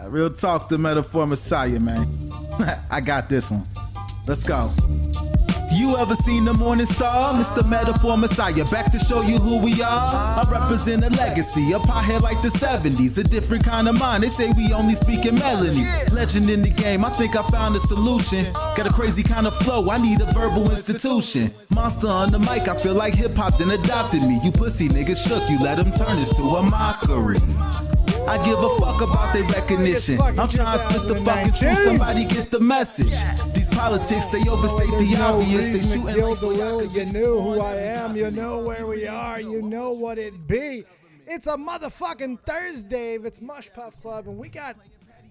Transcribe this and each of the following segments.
Real talk, the metaphor messiah, man. I got this one. Let's go. You ever seen the morning star? Mr. Metaphor Messiah, back to show you who we are. I represent a legacy, a pothead like the 70s, a different kind of mind. They say we only speak in melodies. Legend in the game, I think I found a solution. Got a crazy kind of flow, I need a verbal institution. Monster on the mic, I feel like hip-hop then adopted me. You pussy niggas shook, you let them turn this to a mockery. I give a fuck about their recognition. I'm trying to spit the fucking truth. Somebody get the message. These politics, they overstate the obvious. They shooting like you knew who I am. You know where we are. You know what it be. It's a motherfucking Thursday. It's Mush Puff Club, and we got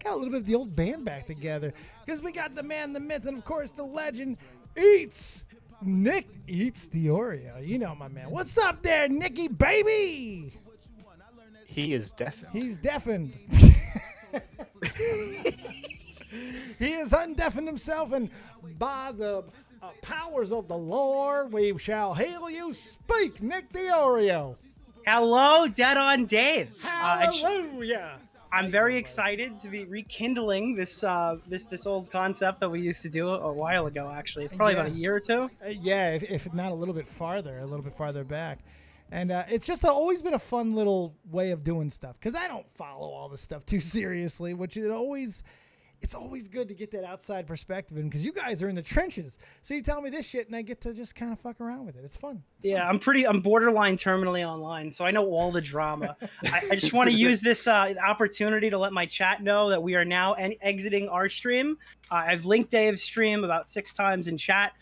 a little bit of the old band back together because we got the man, the myth, and of course the legend, Nick Eats the Oreo. You know my man. What's up there, Nicky baby? He is deafened. He's deafened. He has undeafened himself, and by the powers of the Lord, we shall hear you speak, Nick the Oreo. Hello, Dead on Dave. Hallelujah. I'm very excited to be rekindling this old concept that we used to do a while ago. Actually, it's probably about a year or two. Yeah, if not a little bit farther back. And it's just always been a fun little way of doing stuff because I don't follow all this stuff too seriously, which it's always good to get that outside perspective in because you guys are in the trenches. So you tell me this shit and I get to just kind of fuck around with it. It's fun. I'm borderline terminally online, so I know all the drama. I just want to use this opportunity to let my chat know that we are now exiting our stream. I've linked Dave's stream about 6 times in chat.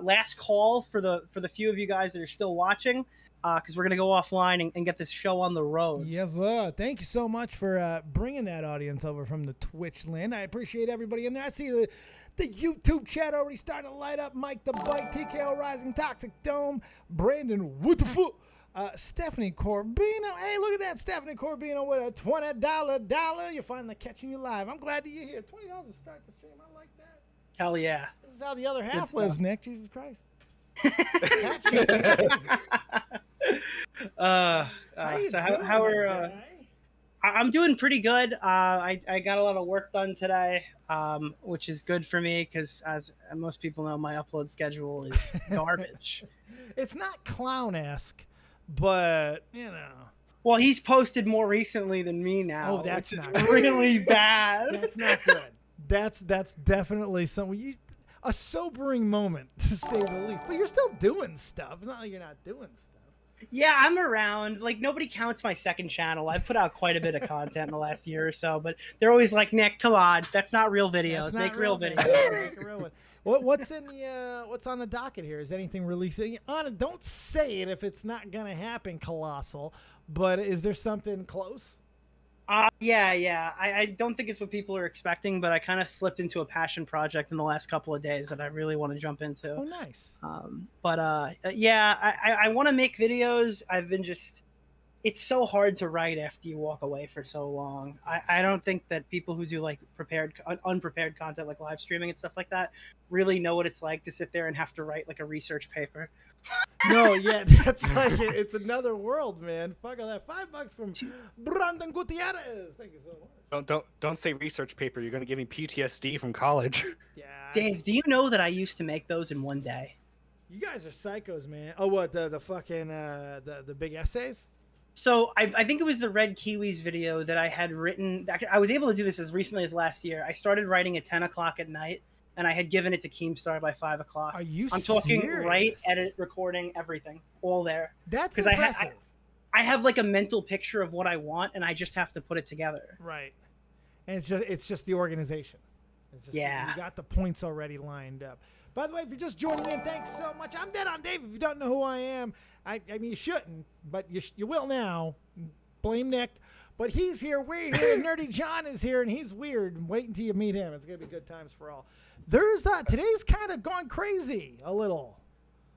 Last call for the few of you guys that are still watching. Because we're going to go offline and get this show on the road. Yes, sir. Thank you so much for bringing that audience over from the Twitch land. I appreciate everybody in there. I see the YouTube chat already starting to light up. Mike the Bike, TKO Rising, Toxic Dome, Brandon Wooderfoot, Stephanie Corbino. Hey, look at that. Stephanie Corbino with a $20. You're finally catching you live. I'm glad that you're here. $20 to start the stream. I like that. Hell yeah. This is how the other half lives, Nick. Jesus Christ. How are I'm doing pretty good. I got a lot of work done today, which is good for me because as most people know, my upload schedule is garbage. It's not clown-esque, but you know. Well, he's posted more recently than me now, which is really bad. That's not good. That's definitely something. A sobering moment, to say the least. But you're still doing stuff. It's not like you're not doing stuff. Yeah, I'm around. Like, nobody counts my second channel. I've put out quite a bit of content in the last year or so, but they're always like, Nick, come on. That's not real videos. Make real videos. Make a real one. What's on the docket here? Is anything releasing? Anna, don't say it if it's not going to happen, Colossal. But is there something close? Yeah. I don't think it's what people are expecting, but I kind of slipped into a passion project in the last couple of days that I really want to jump into. Oh, nice. I want to make videos. It's so hard to write after you walk away for so long. I don't think that people who do like unprepared content like live streaming and stuff like that really know what it's like to sit there and have to write like a research paper. No, yeah, that's like it's another world, man. Fuck all that. $5 from Brandon Gutierrez. Thank you so much. Don't say research paper. You're gonna give me PTSD from college. Yeah. Dave, do you know that I used to make those in one day? You guys are psychos, man. Oh, what the fucking the big essays? So I think it was the Red Kiwis video that I had written. I was able to do this as recently as last year. I started writing at 10 o'clock at night, and I had given it to Keemstar by 5 o'clock. Are you I'm talking serious? Write, edit, recording, everything, all there. That's because I have like a mental picture of what I want, and I just have to put it together. Right, and it's just the organization. You got the points already lined up. By the way, if you're just joining in, thanks so much. I'm Dead on Dave. If you don't know who I am, I mean, you shouldn't, but you will now. Blame Nick. But he's here. We're here. Nerdy John is here, and he's weird. Wait until you meet him. It's going to be good times for all. Today's kind of gone crazy a little.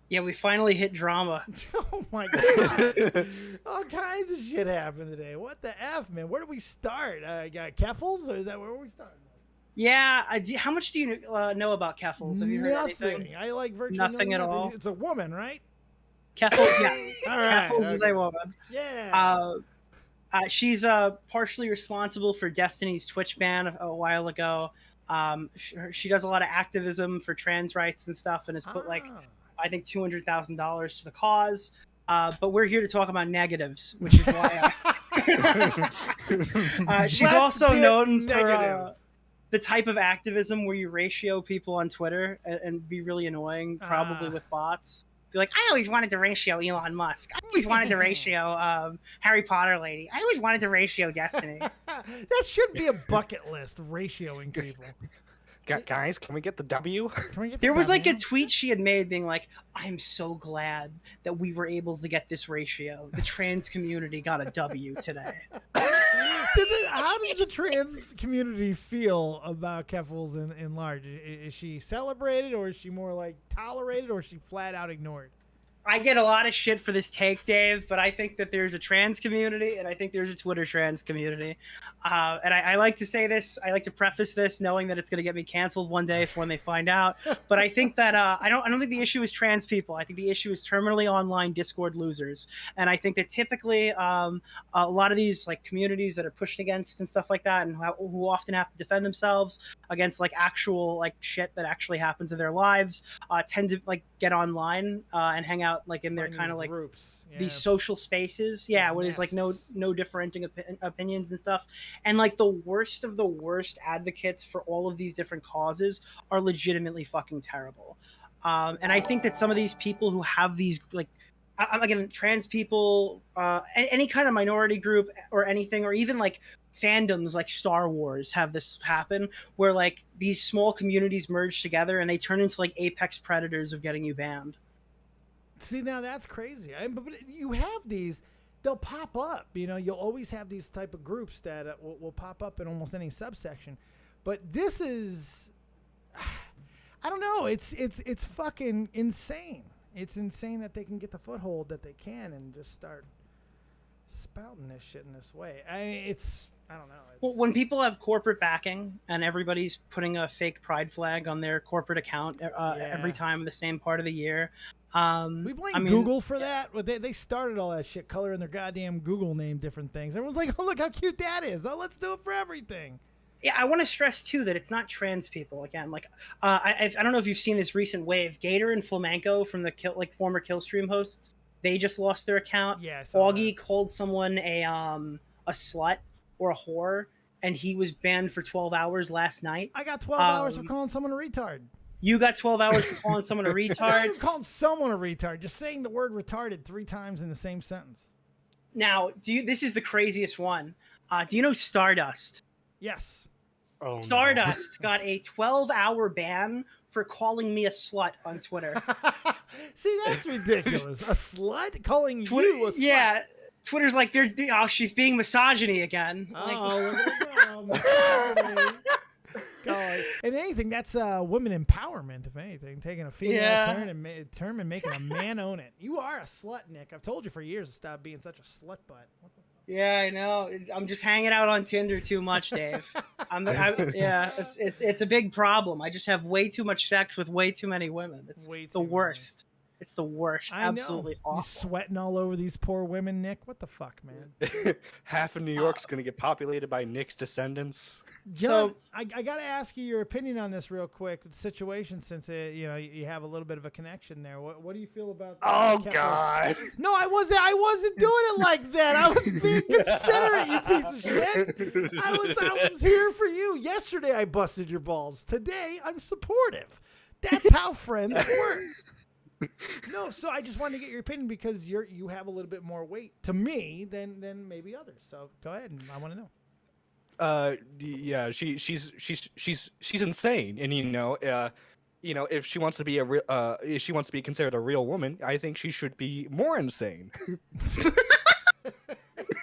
Yeah, we finally hit drama. Oh, my God. All kinds of shit happened today. What the F, man? Where do we start? Keffals? Or is that where we start? Yeah. How much do you know about Keffals? Have you heard anything? I like virtually nothing at all. It's a woman, right? Keffals, yeah. All right. Keffals is a woman. Yeah. She's partially responsible for Destiny's Twitch ban a while ago. She does a lot of activism for trans rights and stuff, and has put like I think $200,000 to the cause. But we're here to talk about negatives, which is why she's also known for the type of activism where you ratio people on Twitter and be really annoying, probably with bots. Be like, I always wanted to ratio Elon Musk. I always wanted to ratio Harry Potter lady. I always wanted to ratio Destiny. That shouldn't be a bucket list, ratioing people. Guys, can we get the W? There was like a tweet she had made being like, I'm so glad that we were able to get this ratio. The trans community got a W today. How does the trans community feel about Keffals in large? Is she celebrated, or is she more like tolerated, or is she flat out ignored? I get a lot of shit for this take, Dave, but I think that there's a trans community, and I think there's a Twitter trans community. And I like to say this, I like to preface this knowing that it's going to get me canceled one day when they find out. But I think that I don't think the issue is trans people. I think the issue is terminally online Discord losers. And I think that typically a lot of these like communities that are pushed against and stuff like that, and who often have to defend themselves against like actual like shit that actually happens in their lives, tend to like get online and hang out like in their kind of like groups, these social spaces, where there's like no differing opinions and stuff, and like the worst of the worst advocates for all of these different causes are legitimately fucking terrible. And I think that some of these people who have these like again trans people, any kind of minority group or anything, or even like fandoms like Star Wars have this happen where like these small communities merge together and they turn into like apex predators of getting you banned. See, now that's crazy. But you have these, they'll pop up. You know, you'll always have these type of groups that will pop up in almost any subsection. But this is, I don't know. It's fucking insane. It's insane that they can get the foothold that they can and just start spouting this shit in this way. I don't know. Well, when people have corporate backing and everybody's putting a fake pride flag on their corporate account every time in the same part of the year. We blame Google for that. They started all that shit, coloring their goddamn Google name different things. Everyone's like, oh, look how cute that is. Oh, let's do it for everything. Yeah, I want to stress, too, that it's not trans people. Again, like, I don't know if you've seen this recent wave. Gator and Flamenco from the former Killstream hosts, they just lost their account. Yeah, Augie called someone a slut or a whore, and he was banned for 12 hours last night. I got 12 hours for calling someone a retard. You got 12 hours for calling someone a retard? Not even calling someone a retard, just saying the word retarded 3 times in the same sentence. Now, this is the craziest one. Do you know Stardust? Yes. Oh, Stardust got a 12-hour ban for calling me a slut on Twitter. See, that's ridiculous. A slut? Calling you a slut? Yeah. Twitter's like, she's being misogyny again. Oh, God. And anything, that's women empowerment, if anything. Taking a female term and making a man own it. You are a slut, Nick. I've told you for years to stop being such a slut butt. What the fuck? Yeah, I know. I'm just hanging out on Tinder too much, Dave. It's a big problem. I just have way too much sex with way too many women. It's the worst. It's the worst. Absolutely awful. You sweating all over these poor women, Nick. What the fuck, man? Half of New York's going to get populated by Nick's descendants. John, so I got to ask you your opinion on this real quick. The situation, since you have a little bit of a connection there. What do you feel about that? Oh, God. No, I wasn't doing it like that. I was being considerate, you piece of shit. I was here for you. Yesterday I busted your balls. Today I'm supportive. That's how friends work. No, so I just wanted to get your opinion because you have a little bit more weight to me than maybe others. So go ahead, and I want to know. Yeah, she's insane, and if she wants to be if she wants to be considered a real woman, I think she should be more insane.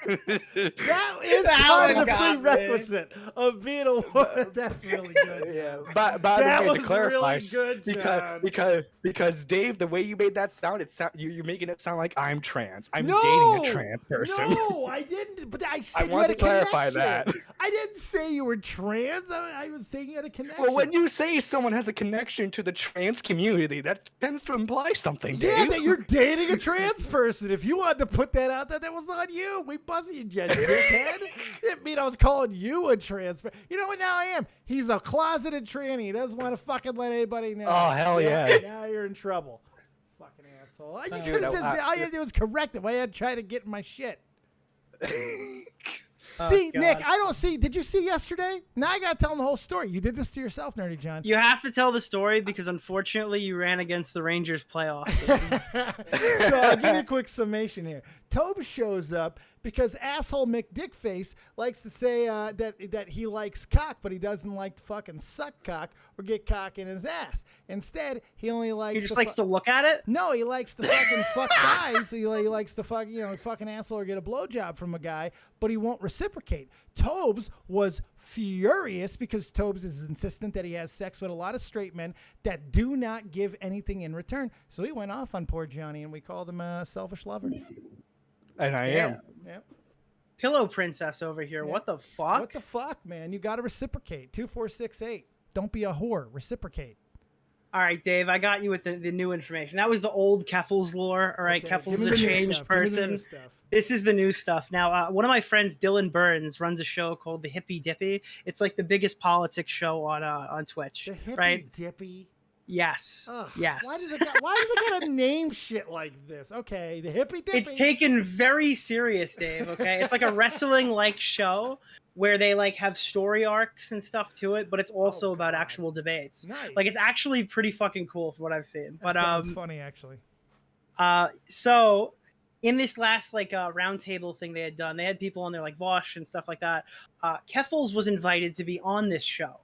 That is part of the prerequisite of being a woman. That's really good. Yeah, but by the way, to clarify, really good, because Dave, the way you made that sound, you're making it sound like I'm trans. I'm dating a trans person. No, I didn't. But I said I want to clarify that. I didn't say you were trans. I was saying you had a connection. Well, when you say someone has a connection to the trans community, that tends to imply something, Dave. Yeah, that you're dating a trans person. If you wanted to put that out there, that was on you. We busted you, dickhead. Didn't mean I was calling you a trans person. You know what? Now I am. He's a closeted tranny. He doesn't want to fucking let anybody know. Oh, hell yeah. Now you're in trouble. Fucking asshole. You Dude, could have just, all you had to do was correct it. Why you had to try to get in my shit? See, God. Nick, I don't see. Did you see yesterday? Now I got to tell him the whole story. You did this to yourself, Nerdy John. You have to tell the story because unfortunately you ran against the Rangers playoffs. So I'll give you a quick summation here. Tobe shows up because asshole McDickface likes to say that he likes cock, but he doesn't like to fucking suck cock or get cock in his ass. Instead, he only likes. He just likes to look at it. No, he likes to fucking fuck guys. He likes to fuck, fucking asshole or get a blowjob from a guy, but he won't reciprocate. Tobes was furious because Tobes is insistent that he has sex with a lot of straight men that do not give anything in return. So he went off on poor Johnny, and we called him a selfish lover. And I am. Yep. Pillow princess over here. Yeah. What the fuck? What the fuck, man? You got to reciprocate. 2468. Don't be a whore. Reciprocate. All right, Dave, I got you with the new information. That was the old Keffals lore. All right, Okay, Keffals give is me a the new changed stuff. Give me the person. new stuff. This is the new stuff. Now, one of my friends, Dylan Burns, runs a show called The Hippy Dippy. It's like the biggest politics show on Twitch. The hippy right? dippy. Yes. Ugh, Yes. Why does it gotta name shit like this? Okay, the hippy dippy. It's taken very serious, Dave. Okay, it's like a wrestling-like show where they like have story arcs and stuff to it, but it's also about God. actual debates. Nice. Like it's actually pretty fucking cool from what I've seen. That But sounds funny actually. So in this last like roundtable thing they had done, they had people on there like Vosh and stuff like that. Keffals was invited to be on this show,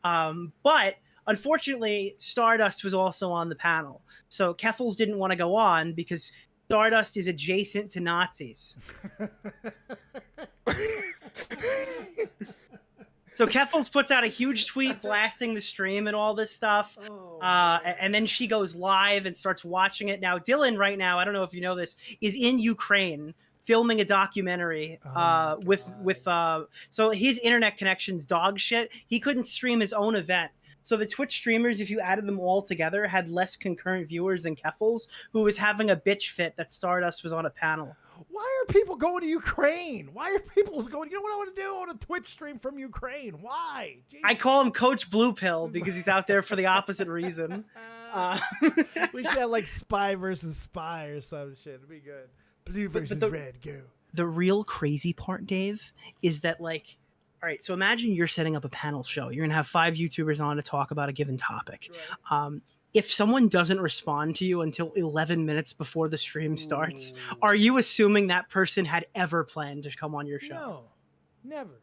but unfortunately, Stardust was also on the panel. So Keffals didn't want to go on because Stardust is adjacent to Nazis. So Keffals puts out a huge tweet blasting the stream and all this stuff. And then she goes live and starts watching it. Now, Dylan right now, I don't know if you know this, is in Ukraine filming a documentary so his internet connection's dog shit. He couldn't stream his own event. So the Twitch streamers, if you added them all together, had less concurrent viewers than Keffals, who was having a bitch fit that Stardust was on a panel. Why are people going to Ukraine? Why are people going? You know what I want to do? I want to Twitch stream from Ukraine. Why? Jesus. I call him Coach Blue Pill because he's out there for the opposite reason. We should have like spy versus spy or some shit. It'd be good. Blue versus red. Go. The real crazy part, Dave, is that like, all right, so imagine you're setting up a panel show. You're going to have 5 YouTubers on to talk about a given topic. Right. If someone doesn't respond to you until 11 minutes before the stream starts, are you assuming that person had ever planned to come on your show? No, never.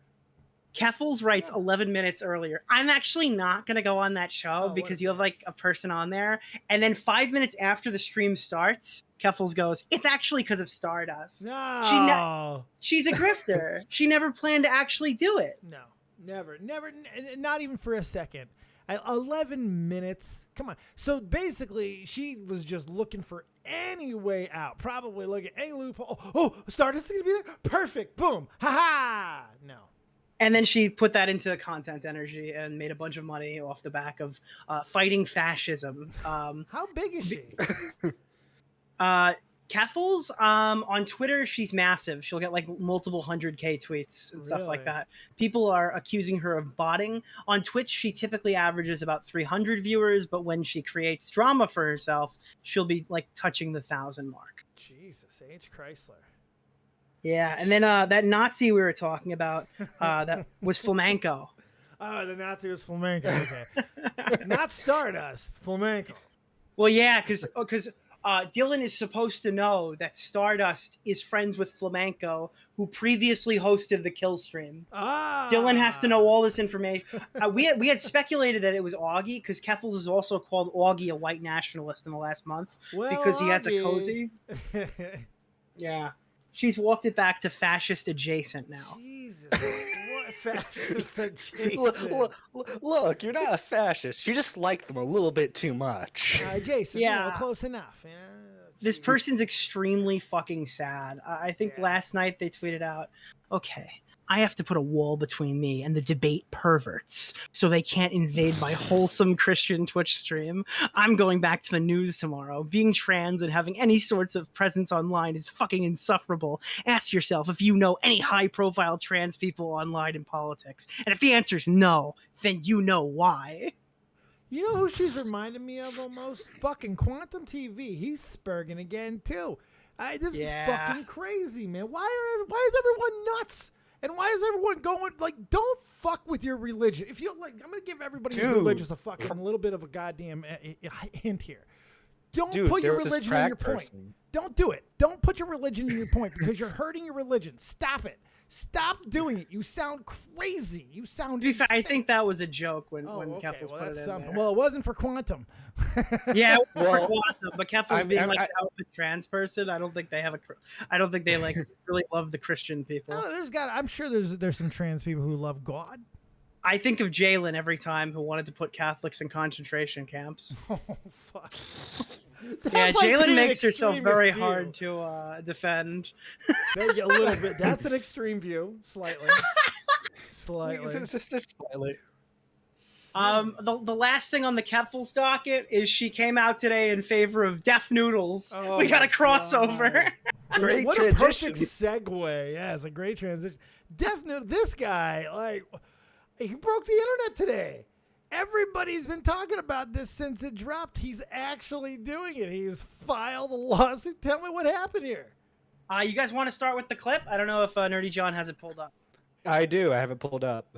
Keffals writes 11 minutes earlier, I'm actually not going to go on that show because you have like a person on there. And then 5 minutes after the stream starts, Keffals goes, it's actually because of Stardust. No. She's a grifter. She never planned to actually do it. No, never, not even for a second. 11 minutes. Come on. So basically, she was just looking for any way out. Probably looking at any loophole. Oh, Stardust is going to be there? Perfect. Boom. Ha-ha. No. And then she put that into content energy and made a bunch of money off the back of fighting fascism. How big is she? Keffals, on Twitter, she's massive. She'll get like multiple 100K tweets and stuff like that. People are accusing her of botting. On Twitch, she typically averages about 300 viewers, but when she creates drama for herself, she'll be like touching the 1,000 mark. Jesus, H. Chrysler. Yeah, and then that Nazi we were talking about, that was Flamenco. Oh, the Nazi was Flamenco. Okay. Not Stardust, Flamenco. Well, yeah, because Dylan is supposed to know that Stardust is friends with Flamenco, who previously hosted the kill stream. Dylan has to know all this information. We had speculated that it was Augie, because Keffals has also called Augie a white nationalist in the last month because he has a cozy. Yeah. She's walked it back to fascist adjacent now. Jesus, what fascist adjacent? Look, you're not a fascist. You just like them a little bit too much. Adjacent, yeah, close enough. This person's extremely fucking sad. I think last night they tweeted out, okay, I have to put a wall between me and the debate perverts so they can't invade my wholesome Christian Twitch stream. I'm going back to the news tomorrow. Being trans and having any sorts of presence online is fucking insufferable. Ask yourself if you know any high-profile trans people online in politics. And if the answer is no, then you know why. You know who she's reminding me of almost? Fucking Quantum TV. He's spurging again, too. This is fucking crazy, man. Why is everyone nuts? And why is everyone going, like, don't fuck with your religion. If you like, I'm going to give everybody who's religious a fucking little bit of a goddamn hint here. Don't put your religion in your point. Don't do it. Don't put your religion in your point because you're hurting your religion. Stop it. Stop doing it. You sound crazy. You sound insane. I think that was a joke when Keffals put it in there. Well, it wasn't for Quantum. Yeah, for Quantum, but Keffals being like a trans person, I don't think they like really love the Christian people. I'm sure there's some trans people who love God. I think of Jalen every time who wanted to put Catholics in concentration camps. Oh fuck. Yeah, Jalen makes herself very hard to defend. A little bit. That's an extreme view, slightly. Just slightly. The last thing on the Keffals docket is she came out today in favor of Deaf Noodles. Oh, we got a crossover. Great what transition. A perfect segue. Yeah, it's a great transition. Deaf Noodle. This guy, he broke the internet today. Everybody's been talking about this since it dropped. He's actually doing it. He's filed a lawsuit. Tell me what happened here. You guys want to start with the clip? I don't know if Nerdy John has it pulled up. I do. I have it pulled up.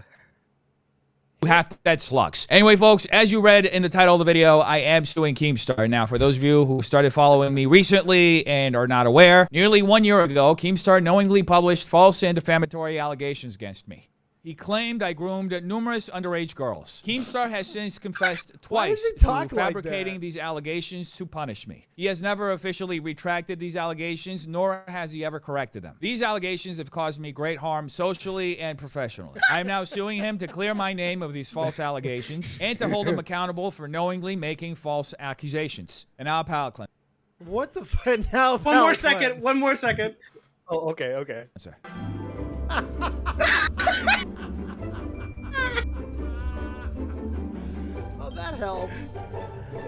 That slugs. Anyway, folks, as you read in the title of the video, I am suing Keemstar. Now, for those of you who started following me recently and are not aware, nearly 1 year ago, Keemstar knowingly published false and defamatory allegations against me. He claimed I groomed numerous underage girls. Keemstar has since confessed twice to fabricating these allegations to punish me. He has never officially retracted these allegations, nor has he ever corrected them. These allegations have caused me great harm socially and professionally. I am now suing him to clear my name of these false allegations and to hold him accountable for knowingly making false accusations. And now, palate cleanse. What the fuck? Now, One more second. Oh, okay. Sir. Oh, that helps.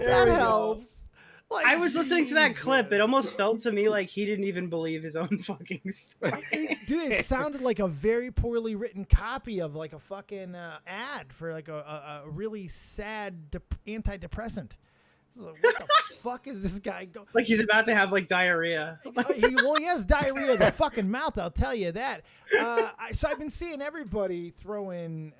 That helps. Like, I was listening to that clip. It almost felt to me like he didn't even believe his own fucking story. Dude, it sounded like a very poorly written copy of like a fucking ad for like a really sad antidepressant. What the fuck is this guy going? Like he's about to have like diarrhea. He has diarrhea in the fucking mouth, I'll tell you that. So I've been seeing everybody throw in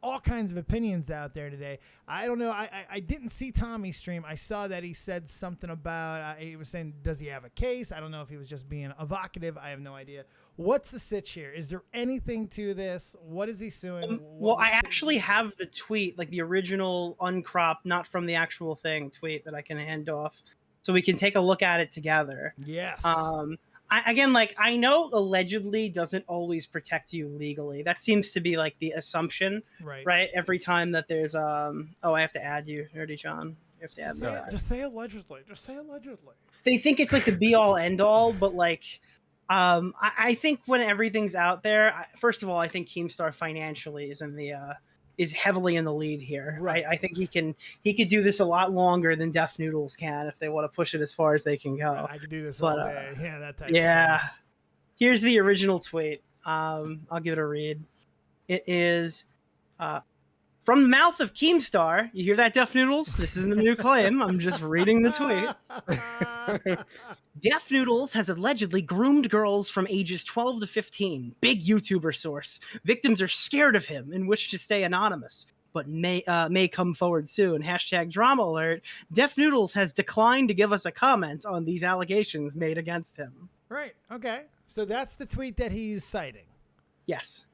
all kinds of opinions out there today. I don't know. I didn't see Tommy's stream. I saw that he said something about, he was saying, does he have a case? I don't know if he was just being evocative. I have no idea. What's the sitch here? Is there anything to this? What is he suing? Well, I actually have the tweet, like the original uncropped, not from the actual thing tweet that I can hand off. So we can take a look at it together. Yes. I know allegedly doesn't always protect you legally. That seems to be like the assumption, right? Every time that there's I have to add you, Nerdy John. You have to add me. Just say allegedly. Just say allegedly. They think it's like the be all end all, but like, I think when everything's out there, first of all, I think Keemstar financially is heavily in the lead here. Right. I think he could do this a lot longer than Deaf Noodles can if they want to push it as far as they can go. I could do this all day. Yeah, that type. Yeah. Of thing. Here's the original tweet. I'll give it a read. It is from the mouth of Keemstar. You hear that, Deaf Noodles? This isn't a new claim. I'm just reading the tweet. Deaf Noodles has allegedly groomed girls from ages 12 to 15. Big YouTuber source. Victims are scared of him and wish to stay anonymous, but may come forward soon. # drama alert. Deaf Noodles has declined to give us a comment on these allegations made against him. Right. Okay. So that's the tweet that he's citing. Yes.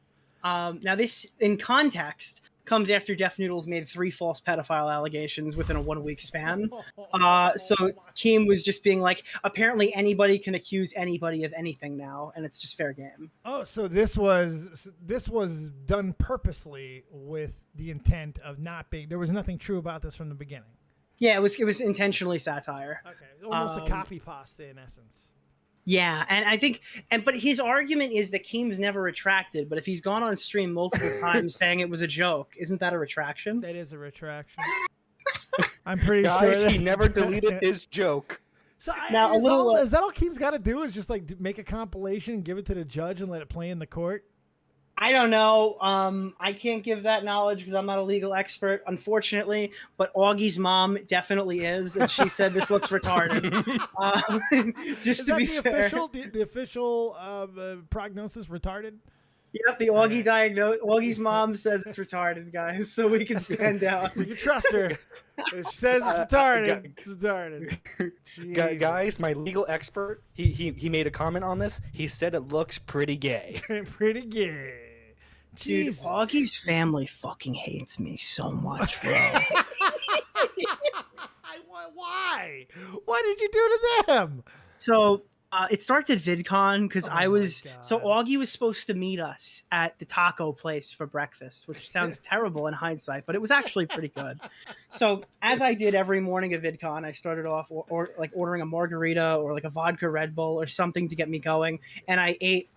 Now this, in context, comes after Deaf Noodles made 3 false pedophile allegations within a 1-week span. So Keem was just being like, apparently anybody can accuse anybody of anything now, and it's just fair game. Oh, so this was done purposely with the intent of not being. There was nothing true about this from the beginning. Yeah, it was intentionally satire. Okay, almost a copy pasta in essence. Yeah, and I think, but his argument is that Keems never retracted. But if he's gone on stream multiple times saying it was a joke, isn't that a retraction? That is a retraction. I'm pretty Guys, sure he never deleted his joke. So Now, is that all Keems got to do? Is just like make a compilation, give it to the judge, and let it play in the court? I don't know. I can't give that knowledge because I'm not a legal expert, unfortunately. But Augie's mom definitely is, and she said this looks retarded. Just Is to that be the fair, official prognosis retarded? yep, the Augie Augie's mom says it's retarded, guys. So we can stand down. You can trust her. If she says it's retarded, it's retarded. Guys, my legal expert, he made a comment on this. He said it looks pretty gay. Pretty gay. Dude, Jesus. Augie's family fucking hates me so much, bro. Why? What did you do to them? So it starts at VidCon because Oh Augie was supposed to meet us at the taco place for breakfast, which sounds terrible in hindsight, but it was actually pretty good. So as I did every morning at VidCon, I started off or like ordering a margarita or like a vodka Red Bull or something to get me going, and I ate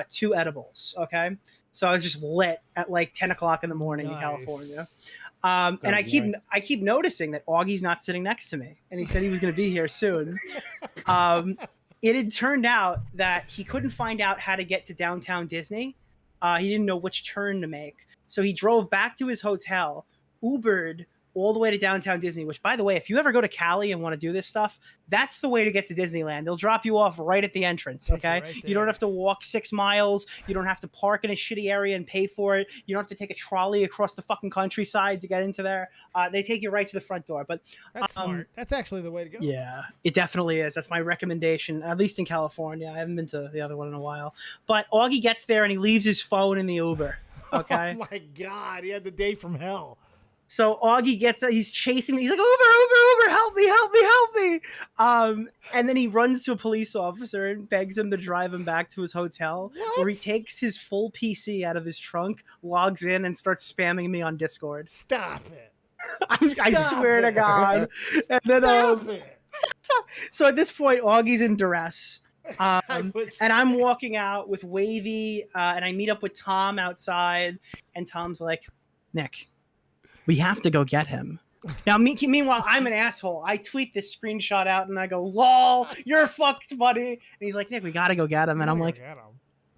2 edibles. Okay, so I was just lit at like 10 o'clock in the morning in California. And I keep noticing that Augie's not sitting next to me, and he said he was going to be here soon. It had turned out that he couldn't find out how to get to downtown Disney. He didn't know which turn to make. So he drove back to his hotel, Ubered all the way to downtown Disney, which, by the way, if you ever go to Cali and want to do this stuff, that's the way to get to Disneyland. They'll drop you off right at the entrance, okay? Right, you don't have to walk 6 miles. You don't have to park in a shitty area and pay for it. You don't have to take a trolley across the fucking countryside to get into there. They take you right to the front door. But that's smart. That's actually the way to go. Yeah, it definitely is. That's my recommendation, at least in California. I haven't been to the other one in a while. But Augie gets there and he leaves his phone in the Uber, okay? Oh, my God. He had the day from hell. So Augie he's chasing me. He's like, Uber, help me. And then he runs to a police officer and begs him to drive him back to his hotel, where he takes his full PC out of his trunk, logs in, and starts spamming me on Discord. Stop it. I swear to God. And then, so at this point, Augie's in duress. And I'm walking out with Wavy, and I meet up with Tom outside, and Tom's like, Nick, we have to go get him. Now, meanwhile, I'm an asshole. I tweet this screenshot out and I go, lol, you're fucked, buddy. And he's like, Nick, we got to go get him. And I'm like,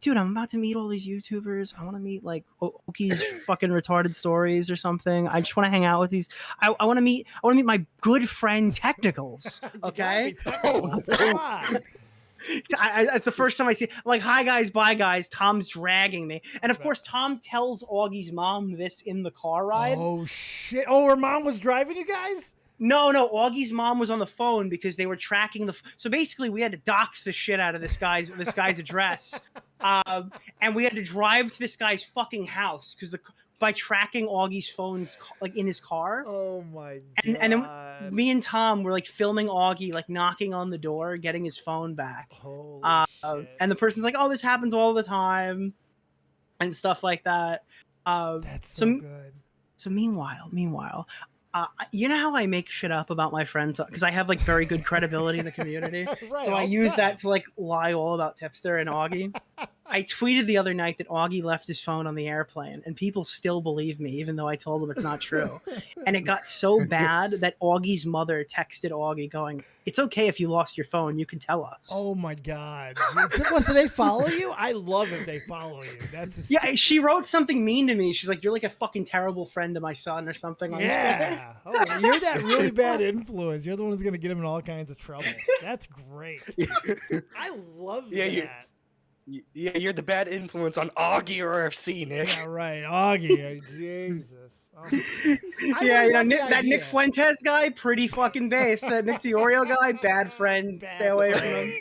dude, I'm about to meet all these YouTubers. I want to meet like Oki's fucking retarded stories or something. I just want to hang out with these. I want to meet my good friend Technicals. Okay. It's the first time I see it. I'm like, hi guys, bye guys. Tom's dragging me. And of course, Tom tells Augie's mom this in the car ride. Oh shit. Oh, her mom was driving you guys? No, Augie's mom was on the phone because they were tracking so basically we had to dox the shit out of this guy's address. And we had to drive to this guy's fucking house because by tracking Augie's phones like in his car. Oh my God. And then me and Tom were like filming Augie like knocking on the door, getting his phone back. Holy shit. And the person's like, "Oh, this happens all the time," and stuff like that. That's so good. So meanwhile, you know how I make shit up about my friends because I have like very good credibility in the community. Right, so I use that to like lie all about Tipster and Augie. I tweeted the other night that Augie left his phone on the airplane, and people still believe me, even though I told them it's not true. And it got so bad that Augie's mother texted Augie going, "It's okay if you lost your phone. You can tell us." Oh my God. Listen, they follow you? I love if they follow you. That's yeah, she wrote something mean to me. She's like, "You're like a fucking terrible friend to my son," or something on Twitter. Yeah. Oh, you're that really bad influence. You're the one who's going to get him in all kinds of trouble. That's great. I love that. Yeah, you're the bad influence on Augie or RFC, Nick. Yeah, right. Augie. Jesus. That Nick Fuentes guy, pretty fucking base. That Nick Diorio guy, bad friend. Stay away from him.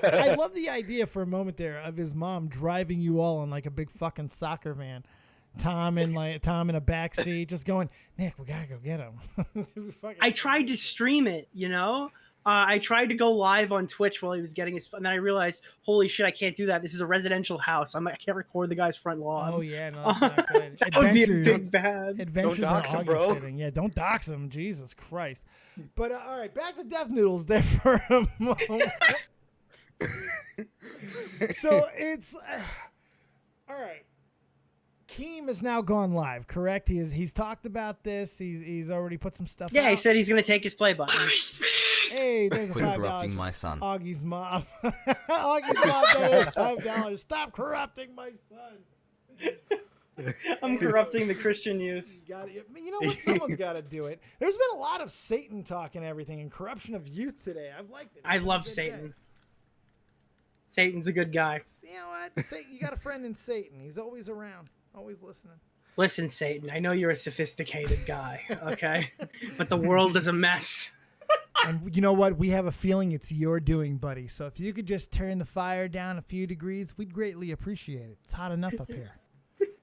I love the idea for a moment there of his mom driving you all in like a big fucking soccer van. Tom in a back seat, just going, Nick, we gotta go get him. I tried to stream it, I tried to go live on Twitch while he was getting his, and then I realized, holy shit, I can't do that. This is a residential house. I can't record the guy's front lawn. Oh yeah, no, that's not good. That would be a big bad. Adventures don't dox him, bro. Yeah, don't dox him. Jesus Christ. But all right, back to Death Noodles there for a moment. So it's all right. Keem has now gone live, correct? He's talked about this. He's already put some stuff. Yeah, out. he said he's gonna take his play button. Hey, there's Quit $5. corrupting my son. Augie's mom. Augie's mom donated $5. Stop corrupting my son. I'm corrupting the Christian youth. You know what? Someone's got to do it. There's been a lot of Satan talk and everything and corruption of youth today. I've liked it. I love Satan. Day. Satan's a good guy. You know what? Satan, you got a friend in Satan. He's always around, always listening. Listen, Satan, I know you're a sophisticated guy, okay? But the world is a mess. And you know what? We have a feeling it's your doing, buddy. So if you could just turn the fire down a few degrees, we'd greatly appreciate it. It's hot enough up here.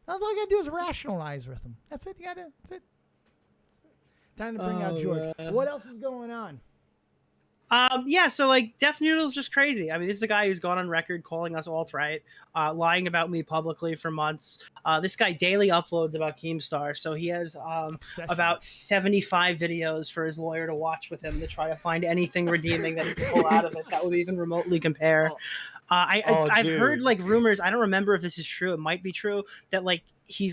All you gotta do is rationalize with them. That's it. You gotta. That's it. Time to bring out George. What else is going on? Yeah, so like Def Noodles just crazy. I mean, this is a guy who's gone on record calling us alt-right, lying about me publicly for months. This guy daily uploads about Keemstar, so he has about 75 videos for his lawyer to watch with him to try to find anything redeeming that he can pull out of it that would even remotely compare. I've heard like rumors. I don't remember if this is true. It might be true that like he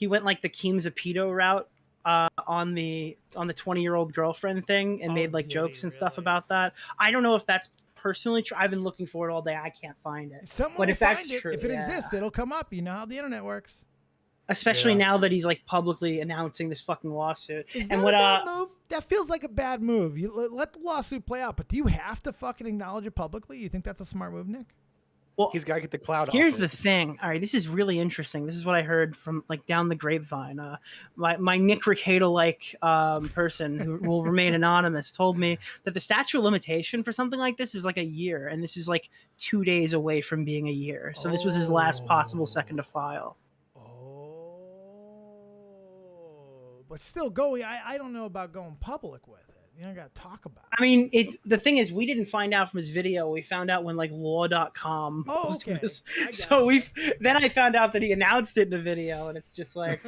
went like the Keem's a pedo route. On the 20-year-old girlfriend thing and made like jokes and stuff about that. I don't know if that's personally true. I've been looking for it all day. I can't find it. But if that's true, if it exists, it'll come up. You know how the internet works. Especially now that he's like publicly announcing this fucking lawsuit. And what a bad move? That feels like a bad move. You let the lawsuit play out, but do you have to fucking acknowledge it publicly? You think that's a smart move, Nick? Well, he's got to get the clout. Here's the thing. All right, this is really interesting. This is what I heard from like down the grapevine. My Nick Ricado-like person who will remain anonymous told me that the statute of limitation for something like this is like a year, and this is like 2 days away from being a year. So this was his last possible second to file. But still, I don't know about going public with it. You don't got to talk about it. I mean, the thing is, we didn't find out from his video. We found out when like law.com posted this. So then I found out that he announced it in a video, and it's just like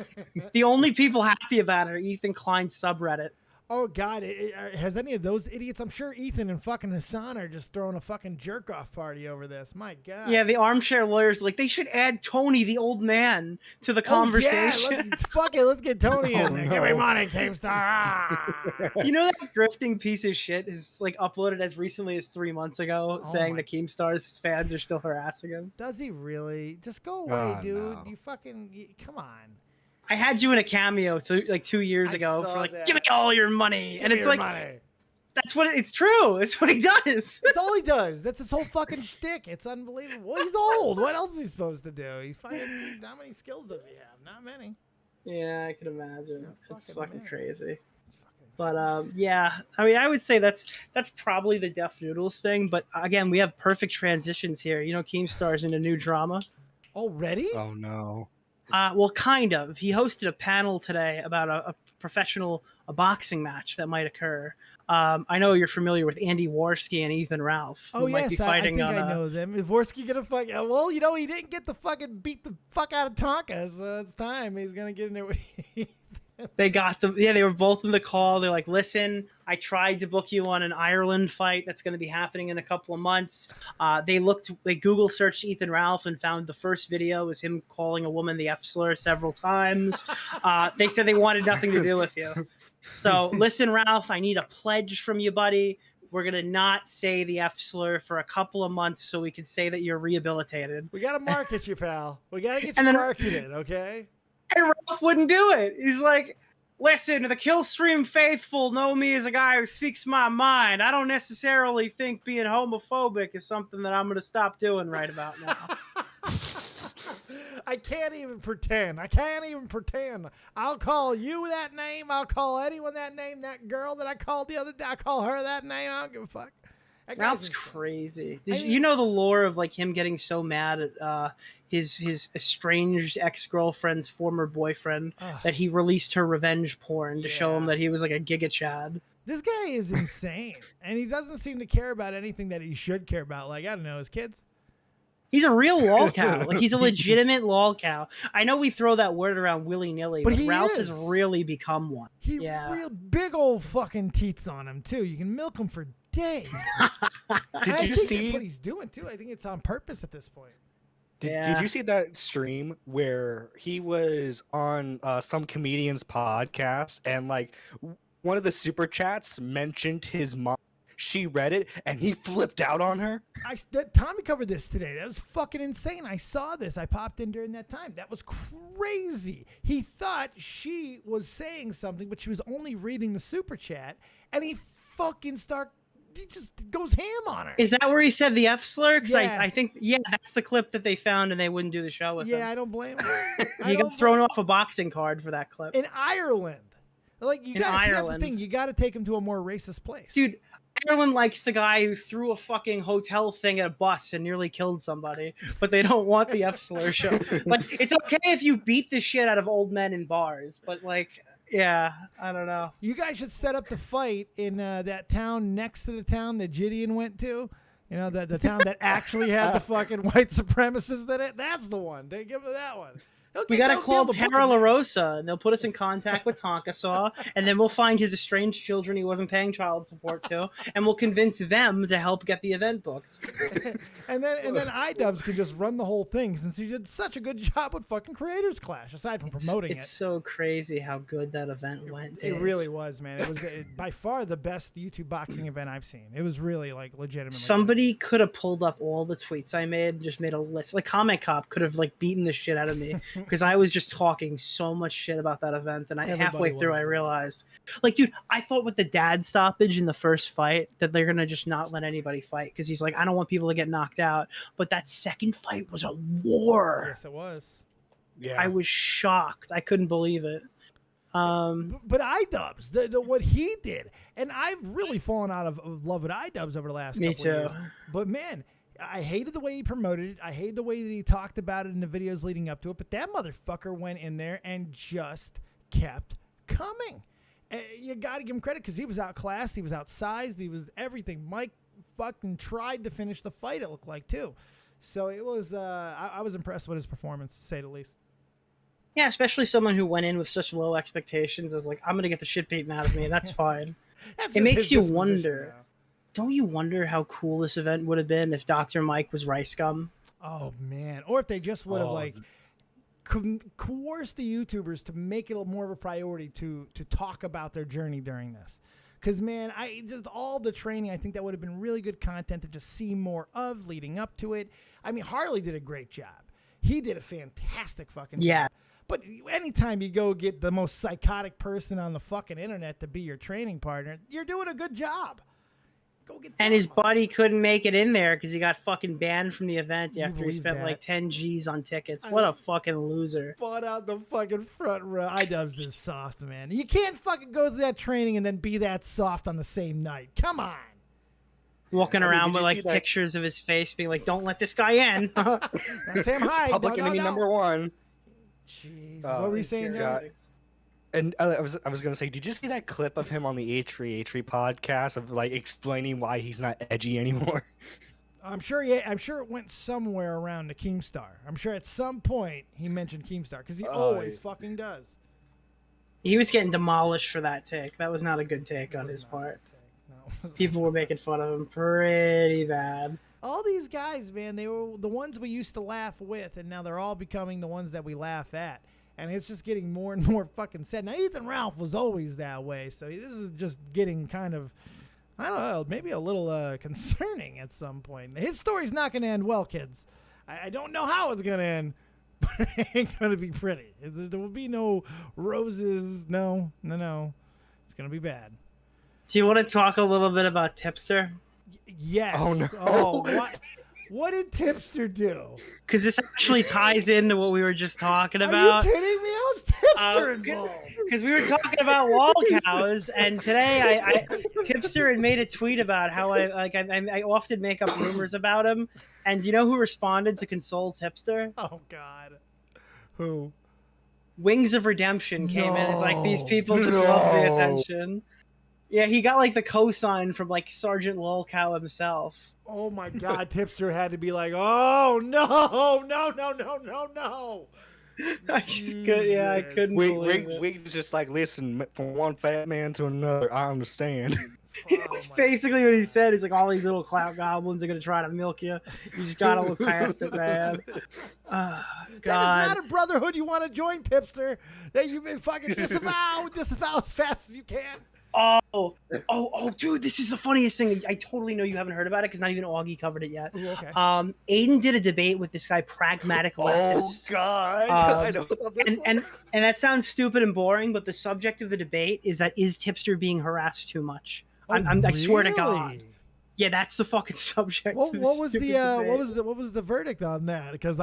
the only people happy about it are Ethan Klein's subreddit. Oh, God. Has any of those idiots? I'm sure Ethan and fucking Hassan are just throwing a fucking jerk-off party over this. My God. Yeah, the armchair lawyers, like, they should add Tony, the old man, to the conversation. Yeah, let's get Tony in there. Give me money, Keemstar. You know that grifting piece of shit is, like, uploaded as recently as 3 months ago saying that Keemstar's fans are still harassing him? Does he really? Just go away, dude. No. You fucking... Come on. I had you in a cameo like 2 years ago for like, give me all your money. And it's like, that's what it's true. It's what he does. That's all he does. That's his whole fucking shtick. It's unbelievable. He's old. What else is he supposed to do? He's fucking, how many skills does he have? Not many. Yeah, I can imagine. It's fucking crazy. But yeah, I mean, I would say that's probably the Def Noodles thing. But again, we have perfect transitions here. You know, Keemstar's in a new drama. Already? Oh, no. Well, kind of. He hosted a panel today about a professional boxing match that might occur. I know you're familiar with Andy Worski and Ethan Ralph. Oh, yes, might be fighting I think I know them. Is Worski gonna fuck? Well, you know, he didn't get the fucking beat the fuck out of Tonka, so it's time. He's gonna get in there with. They got them. Yeah, they were both in the call. They're like, listen, I tried to book you on an Ireland fight that's going to be happening in a couple of months. They Google searched Ethan Ralph and found the first video was him calling a woman the F slur several times. They said they wanted nothing to do with you. So listen, Ralph, I need a pledge from you, buddy. We're going to not say the F slur for a couple of months so we can say that you're rehabilitated. We got to market you, pal. We got to get you marketed, okay? And Ralph wouldn't do it. He's like, listen, the Killstream faithful know me as a guy who speaks my mind. I don't necessarily think being homophobic is something that I'm going to stop doing right about now. I can't even pretend. I'll call you that name. I'll call anyone that name. That girl that I called the other day, I call her that name. I don't give a fuck. Ralph's crazy. You know the lore of like him getting so mad at his estranged ex-girlfriend's former boyfriend that he released her revenge porn to show him that he was like a Giga Chad. This guy is insane, and he doesn't seem to care about anything that he should care about. Like, I don't know, his kids. He's a real lol cow. Like, he's a legitimate lol cow. I know we throw that word around willy-nilly, but Ralph has really become one. Real big old fucking teats on him, too. You can milk him for days. Did you see? That's what he's doing too. I think it's on purpose at this point. Did you see that stream where he was on some comedian's podcast and like one of the super chats mentioned his mom? She read it and he flipped out on her. Tommy covered this today. That was fucking insane. I saw this. I popped in during that time. That was crazy. He thought she was saying something, but she was only reading the super chat, and he just goes ham on her. Is that where he said the F slur? Because Yeah. I think, that's the clip that they found and they wouldn't do the show with him. Yeah, I don't blame him. He got thrown off a boxing card for that clip. In Ireland. Like, you gotta see, that's the thing. You got to take him to a more racist place. Dude, Ireland likes the guy who threw a fucking hotel thing at a bus and nearly killed somebody, but they don't want the F slur show. Like, it's okay if you beat the shit out of old men in bars, but like, yeah, I don't know. You guys should set up the fight in that town next to the town that Gideon went to. You know, the town that actually had the fucking white supremacists in it. That's the one. They give him that one. We gotta call Tara LaRosa, and they'll put us in contact with Tonka Saw, and then we'll find his estranged children he wasn't paying child support to, and we'll convince them to help get the event booked. and then iDubbbz can just run the whole thing, since he did such a good job with fucking Creators Clash, aside from promoting it. It's so crazy how good that event went, Dave. It really was, man. It was by far the best YouTube boxing event I've seen. It was really, like, legitimately Somebody could have pulled up all the tweets I made and just made a list. Like, Comment Cop could have, like, beaten the shit out of me. Because I was just talking so much shit about that event, and halfway through I realized, like, dude, I thought with the dad stoppage in the first fight that they're gonna just not let anybody fight because he's like, I don't want people to get knocked out. But that second fight was a war. Yes, it was. Yeah, I was shocked. I couldn't believe it. But iDubbbz, what he did, and I've really fallen out of love with iDubbbz over the last couple of years. But man, I hated the way he promoted it. I hated the way that he talked about it in the videos leading up to it. But that motherfucker went in there and just kept coming. You got to give him credit because he was outclassed. He was outsized. He was everything. Mike fucking tried to finish the fight, it looked like, too. So it was, I was impressed with his performance, to say the least. Yeah, especially someone who went in with such low expectations as like, I'm going to get the shit beaten out of me, and that's fine. It makes you wonder. Don't you wonder how cool this event would have been if Dr. Mike was Rice Gum? Oh, man. Or if they just would have, coerced the YouTubers to make it more of a priority to talk about their journey during this. Because, man, just all the training, I think that would have been really good content to just see more of leading up to it. I mean, Harley did a great job. He did a fantastic fucking job. But anytime you go get the most psychotic person on the fucking internet to be your training partner, you're doing a good job. Go get and his buddy couldn't make it in there because he got fucking banned from the event after he spent like 10 G's on tickets. What a fucking loser. Fought out the fucking front row. iDubbbz is soft, man. You can't fucking go through that training and then be that soft on the same night. Come on. Walking around with like pictures of his face being like, don't let this guy in. That's him. Hi. Public enemy number one. Jeez. What were you saying, John? And I was gonna say, did you see that clip of him on the H3 podcast of like explaining why he's not edgy anymore? I'm sure it went somewhere around to Keemstar. I'm sure at some point he mentioned Keemstar because he always fucking does. He was getting demolished for that take. That was not a good take on his part. No. People were making fun of him pretty bad. All these guys, man, they were the ones we used to laugh with, and now they're all becoming the ones that we laugh at. And it's just getting more and more fucking sad. Now, Ethan Ralph was always that way, so this is just getting kind of, I don't know, maybe a little concerning at some point. His story's not going to end well, kids. I don't know how it's going to end, but it ain't going to be pretty. There will be no roses. No. It's going to be bad. Do you want to talk a little bit about Tipster? Yes. Oh, no. Oh, what did Tipster do? Because this actually ties into what we were just talking about. Are you kidding me? How was Tipster involved? Because we were talking about wall cows, and today Tipster had made a tweet about how I often make up rumors about him. And you know who responded to console Tipster? Oh God, who? Wings of Redemption came in as like, these people just love the attention. Yeah, he got like the cosign from like Sergeant Lolcow himself. Oh my God, Tipster had to be like, oh no. I just I couldn't believe it. Wig's just like, listen, from one fat man to another, I understand. It's basically what he said. He's like, all these little clout goblins are gonna try to milk you. You just gotta look past it, man. God. That is not a brotherhood you want to join, Tipster. That you've been fucking disavow as fast as you can. Oh, dude, this is the funniest thing. I totally know you haven't heard about it because not even Augie covered it yet. Ooh, okay. Aiden did a debate with this guy, Pragmatic Leftist. Oh God, I know about this and that sounds stupid and boring, but the subject of the debate is Tipster being harassed too much. I swear to God. Yeah, that's the fucking subject. What was the verdict on that? Because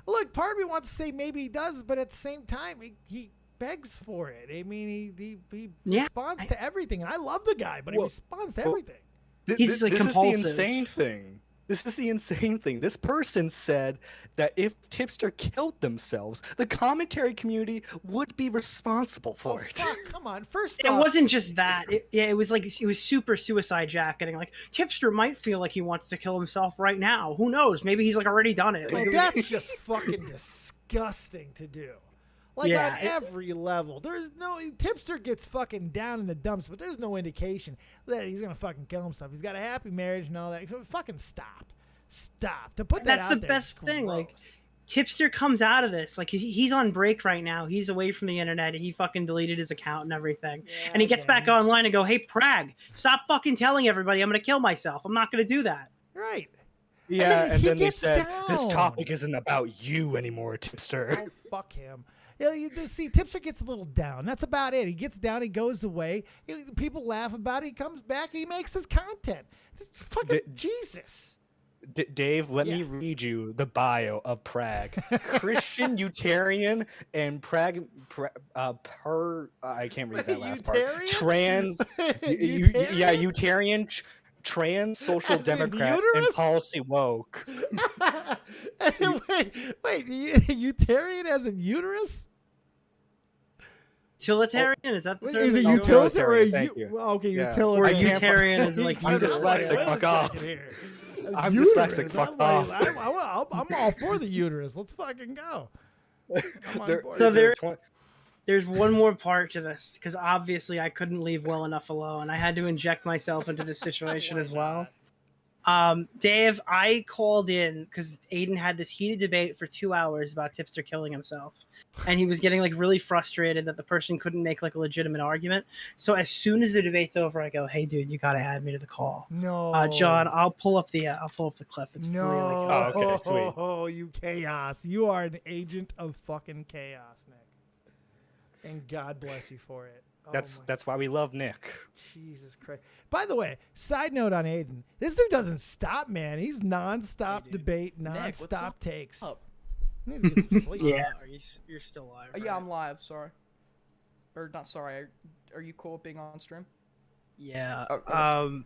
look, part of me wants to say maybe he does, but at the same time, he begs for it. I mean, he responds to everything, and I love the guy, but he responds to everything. He's like compulsive. Is the insane thing. This is the insane thing. This person said that if Tipster killed themselves, the commentary community would be responsible for it. Fuck, come on. First it off, wasn't just that. It was super suicide jacketing. Like, Tipster might feel like he wants to kill himself right now. Who knows? Maybe he's like already done it. Well, that's just fucking disgusting to do. Like, on every level. There's no... Tipster gets fucking down in the dumps, but there's no indication that he's going to fucking kill himself. He's got a happy marriage and all that. So fucking stop. Stop. To put that That's out the there best thing. Like, Tipster comes out of this. Like, he's on break right now. He's away from the internet. He fucking deleted his account and everything. Yeah, and he gets back online and go, hey, Prag, stop fucking telling everybody I'm going to kill myself. I'm not going to do that. Right. Yeah, and then they said, this topic isn't about you anymore, Tipster. Oh, fuck him. Yeah, see, Tipster gets a little down. That's about it. He gets down. He goes away. People laugh about it. He comes back. He makes his content. Fucking Jesus. Dave, let me read you the bio of Prag. Christian, Utarian, and I can't read that last part. Trans, Utarian, trans, social democrat, and policy woke. wait, Utarian as in uterus? Utilitarian? Is that the term? Is it utilitarian? Okay, utilitarian. Or Utarian is like I'm dyslexic, fuck off. I'm dyslexic, fuck off. I'm all for the uterus. Let's fucking go. There's one more part to this, because obviously I couldn't leave well enough alone. I had to inject myself into this situation as well. Dave, I called in because Aiden had this heated debate for 2 hours about Tipster killing himself, and he was getting like really frustrated that the person couldn't make like a legitimate argument. So as soon as the debate's over, I go, "Hey, dude, you gotta add me to the call." No, John, I'll pull up the clip. It's no. really oh, okay, sweet. Oh, you chaos! You are an agent of fucking chaos, Nick, and God bless you for it. That's why we love Nick. Jesus Christ. By the way, side note on Aiden. This dude doesn't stop, man. He's nonstop debate, nonstop takes. Up? He needs to get some sleep. Yeah, you're still live. Yeah, I'm live, sorry. Or not sorry. Are you cool with being on stream? Yeah. Okay.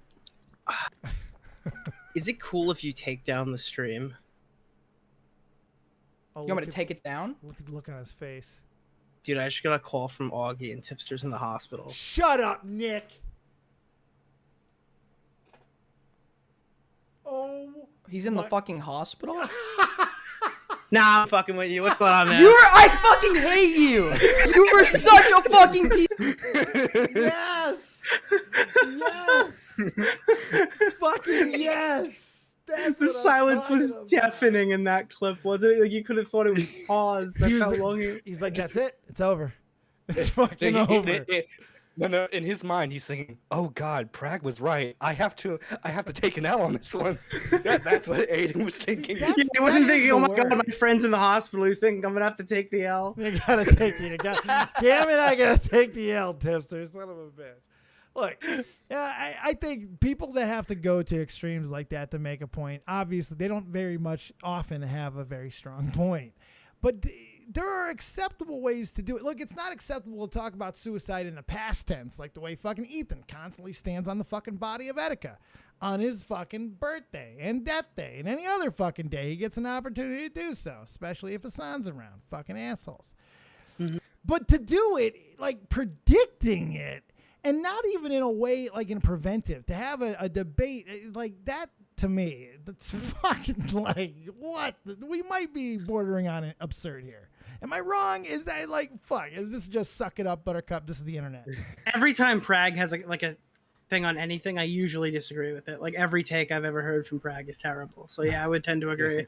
Is it cool if you take down the stream? You want me to take it down? Look on his face. Dude, I just got a call from Augie and Tipster's in the hospital. Shut up, Nick. Oh. He's in the fucking hospital? Nah, I'm fucking with you. What's going on, man? I fucking hate you. You were such a fucking piece. Yes. Fucking yes. The silence was deafening in that clip, wasn't it? Like you could have thought it was paused. That's how long he's like, that's it. It's over. It's fucking over. No, in his mind, he's thinking, "Oh God, Prag was right. I have to take an L on this one." That's what Aiden was thinking. He wasn't thinking, "Oh my God, my friend's in the hospital." He's thinking, "I'm gonna have to take the L." You gotta take it. Damn it, I gotta take the L, Tipster, son of a bitch. Look, I think people that have to go to extremes like that to make a point, obviously, they don't very much often have a very strong point. But there are acceptable ways to do it. Look, it's not acceptable to talk about suicide in the past tense, like the way fucking Ethan constantly stands on the fucking body of Etika on his fucking birthday and death day and any other fucking day he gets an opportunity to do so, especially if Hassan's around. Fucking assholes. Mm-hmm. But to do it, like predicting it, and not even in a way like in preventive, to have a debate like that, to me, that's fucking like, what? We might be bordering on absurd here. Am I wrong? Is that like, fuck, is this just suck it up, buttercup? This is the internet. Every time Prag has like a thing on anything, I usually disagree with it. Like every take I've ever heard from Prague is terrible. So yeah, I would tend to agree.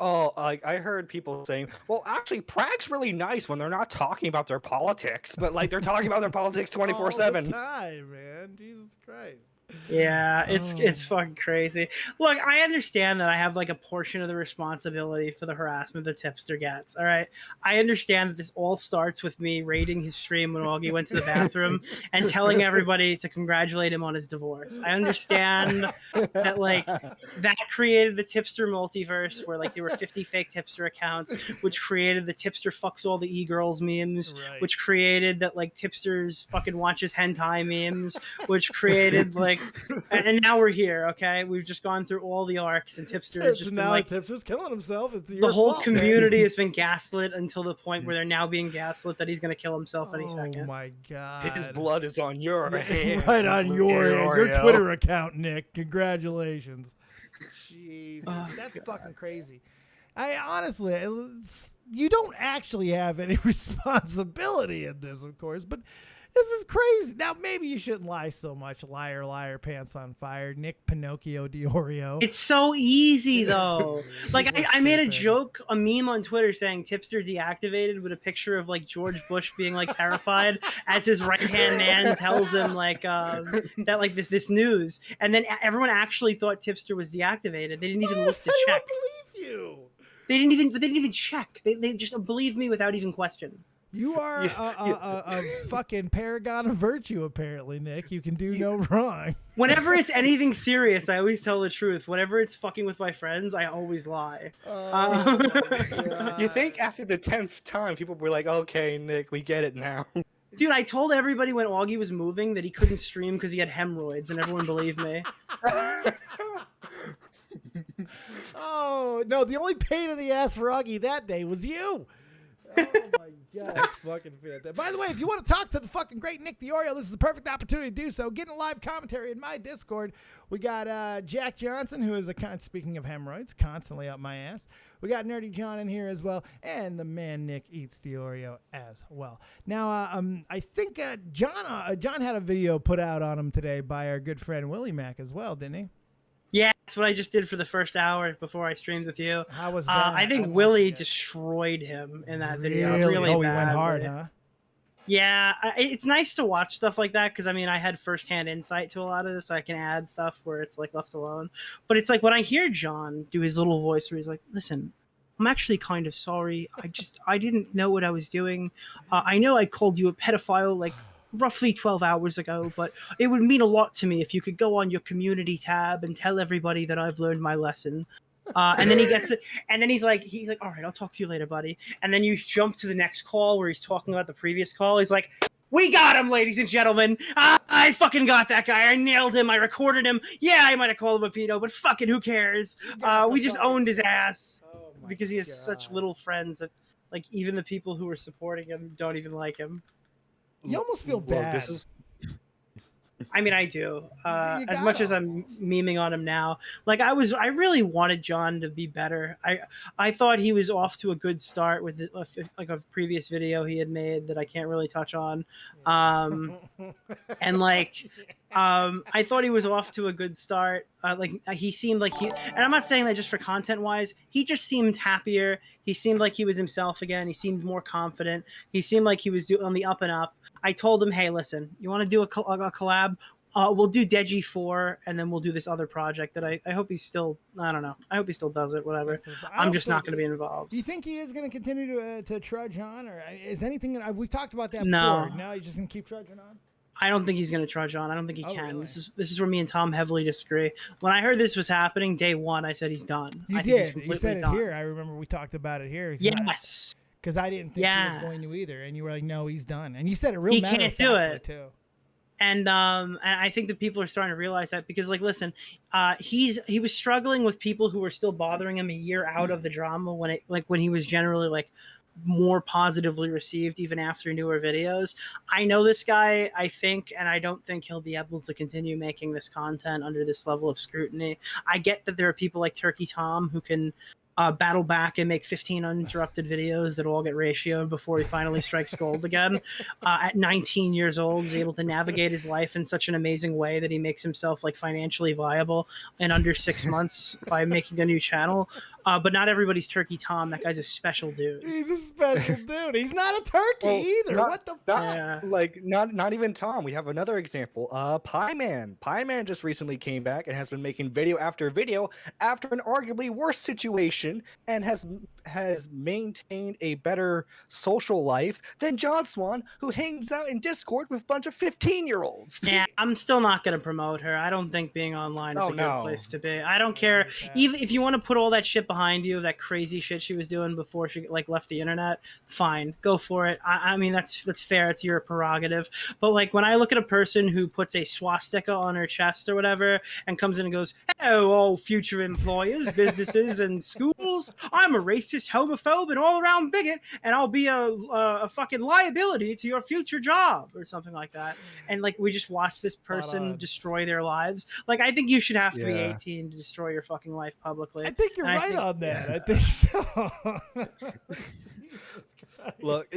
Oh, like I heard people saying, well, actually, Prague's really nice when they're not talking about their politics, but like they're talking about their politics 24/7. Time, man. Jesus Christ. Yeah, it's fucking crazy. Look, I understand that I have like a portion of the responsibility for the harassment the tipster gets. All right, I understand that this all starts with me raiding his stream when Augie went to the bathroom and telling everybody to congratulate him on his divorce. I understand that like that created the tipster multiverse where like there were 50 fake tipster accounts, which created the tipster fucks all the e-girls memes, Right. which created that like tipsters fucking watches hentai memes, which created like. And now we're here, okay? We've just gone through all the arcs, and Tipster has just been now like Tipster's killing himself. It's the whole fault, community man. has been gaslit until the point where they're now being gaslit that he's going to kill himself any second. Oh my god! His blood is on your hands. Right on your Twitter account, Nick. Congratulations. Jeez, that's fucking crazy. I honestly, you don't actually have any responsibility in this, of course, but. This is crazy. Now, maybe you shouldn't lie so much. Liar, liar, pants on fire. Nick Pinocchio Diorio. It's so easy, though. Like, I made a joke, a meme on Twitter saying Tipster deactivated with a picture of, like, George Bush being, like, terrified as his right-hand man tells him, like, that, like, this news. And then everyone actually thought Tipster was deactivated. They didn't even look to check. I don't believe you. They didn't even check. They just believed me without even question. You are a fucking paragon of virtue, apparently, Nick. You can do no wrong. Whenever it's anything serious, I always tell the truth. Whenever it's fucking with my friends, I always lie. You think after the 10th time, people were like, okay, Nick, we get it now. Dude, I told everybody when Augie was moving that he couldn't stream because he had hemorrhoids, and everyone believed me. Oh, no, the only pain in the ass for Augie that day was you. Oh my god, that's fucking fantastic. By the way, if you want to talk to the fucking great Nick Diorio, this is the perfect opportunity to do so. Get in live commentary in my Discord. We got Jack Johnson, who is speaking of hemorrhoids, constantly up my ass. We got Nerdy John in here as well, and the man Nick Eats Diorio as well. Now, I think John had a video put out on him today by our good friend Willie Mac as well, didn't he? Yeah, that's what I just did for the first hour before I streamed with you. How was that? I think Willie destroyed him in that video. Really he badly. went hard, huh? Yeah, it's nice to watch stuff like that because, I memean, I had firsthand insight to a lot of this. So I can add stuff where it's, like, left alone. But it's like when I hear John do his little voice where he's like, listen, I'm actually kind of sorry. I didn't know what I was doing. I know I called you a pedophile, like, roughly 12 hours ago, but it would mean a lot to me if you could go on your community tab and tell everybody that I've learned my lesson. And then he gets it, and then he's like, all right, I'll talk to you later, buddy. And then you jump to the next call where he's talking about the previous call. He's like, we got him, ladies and gentlemen. I fucking got that guy. I nailed him. I recorded him. Yeah, I might have called him a pedo, but fucking who cares? We just owned his ass because he has such little friends that, like, even the people who are supporting him don't even like him. You almost feel bad. I mean, I do. As much as I'm memeing on him now, like I really wanted John to be better. I thought he was off to a good start with like a previous video he had made that I can't really touch on, and like I thought he was off to a good start. Like he seemed like and I'm not saying that just for content wise. He just seemed happier. He seemed like he was himself again. He seemed more confident. He seemed like he was on the up and up. I told him, hey, listen, you want to do a collab? We'll do Deji 4, and then we'll do this other project that I hope he's still, I don't know. I hope he still does it, whatever. I'm just not going to be involved. Do you think he is going to continue to trudge on, or is anything, we've talked about that No. before. Now he's just going to keep trudging on? I don't think he's going to trudge on. I don't think he can. Really? This is where me and Tom heavily disagree. When I heard this was happening, day one, I said he's done. You I think he's did. completely You said it done. here. I remember we talked about it here. Yes. Because I didn't think he was going to either, and you were like, "No, he's done." And you said it real. He can't do it too. And I think that people are starting to realize that because, like, listen, he was struggling with people who were still bothering him a year out of the drama when he was generally like more positively received even after newer videos. I know this guy, I think, and I don't think he'll be able to continue making this content under this level of scrutiny. I get that there are people like Turkey Tom who can battle back and make 15 uninterrupted videos that all get ratioed before he finally strikes gold again. At 19 years old, he's able to navigate his life in such an amazing way that he makes himself like financially viable in under 6 months by making a new channel. But not everybody's Turkey Tom. That guy's a special dude. He's a special dude. He's not a turkey either. What the fuck? Not even Tom. We have another example. Pie Man. Pie Man just recently came back and has been making video after video after an arguably worse situation, and has maintained a better social life than John Swan, who hangs out in Discord with a bunch of 15-year-olds. Yeah, I'm still not going to promote her. I don't think being online is a good place to be. I don't care. Even if you want to put all that shit behind you, that crazy shit she was doing before she like left the internet, fine, go for it. I mean, that's fair. It's your prerogative. But like when I look at a person who puts a swastika on her chest or whatever and comes in and goes, "Hello, all future employers, businesses, and schools. I'm a racist, homophobe, and all-around bigot, and I'll be a fucking liability to your future job," or something like that. And like we just watch this person destroy their lives. Like I think you should have to be 18 to destroy your fucking life publicly. I think you're right on that. I think so. Look,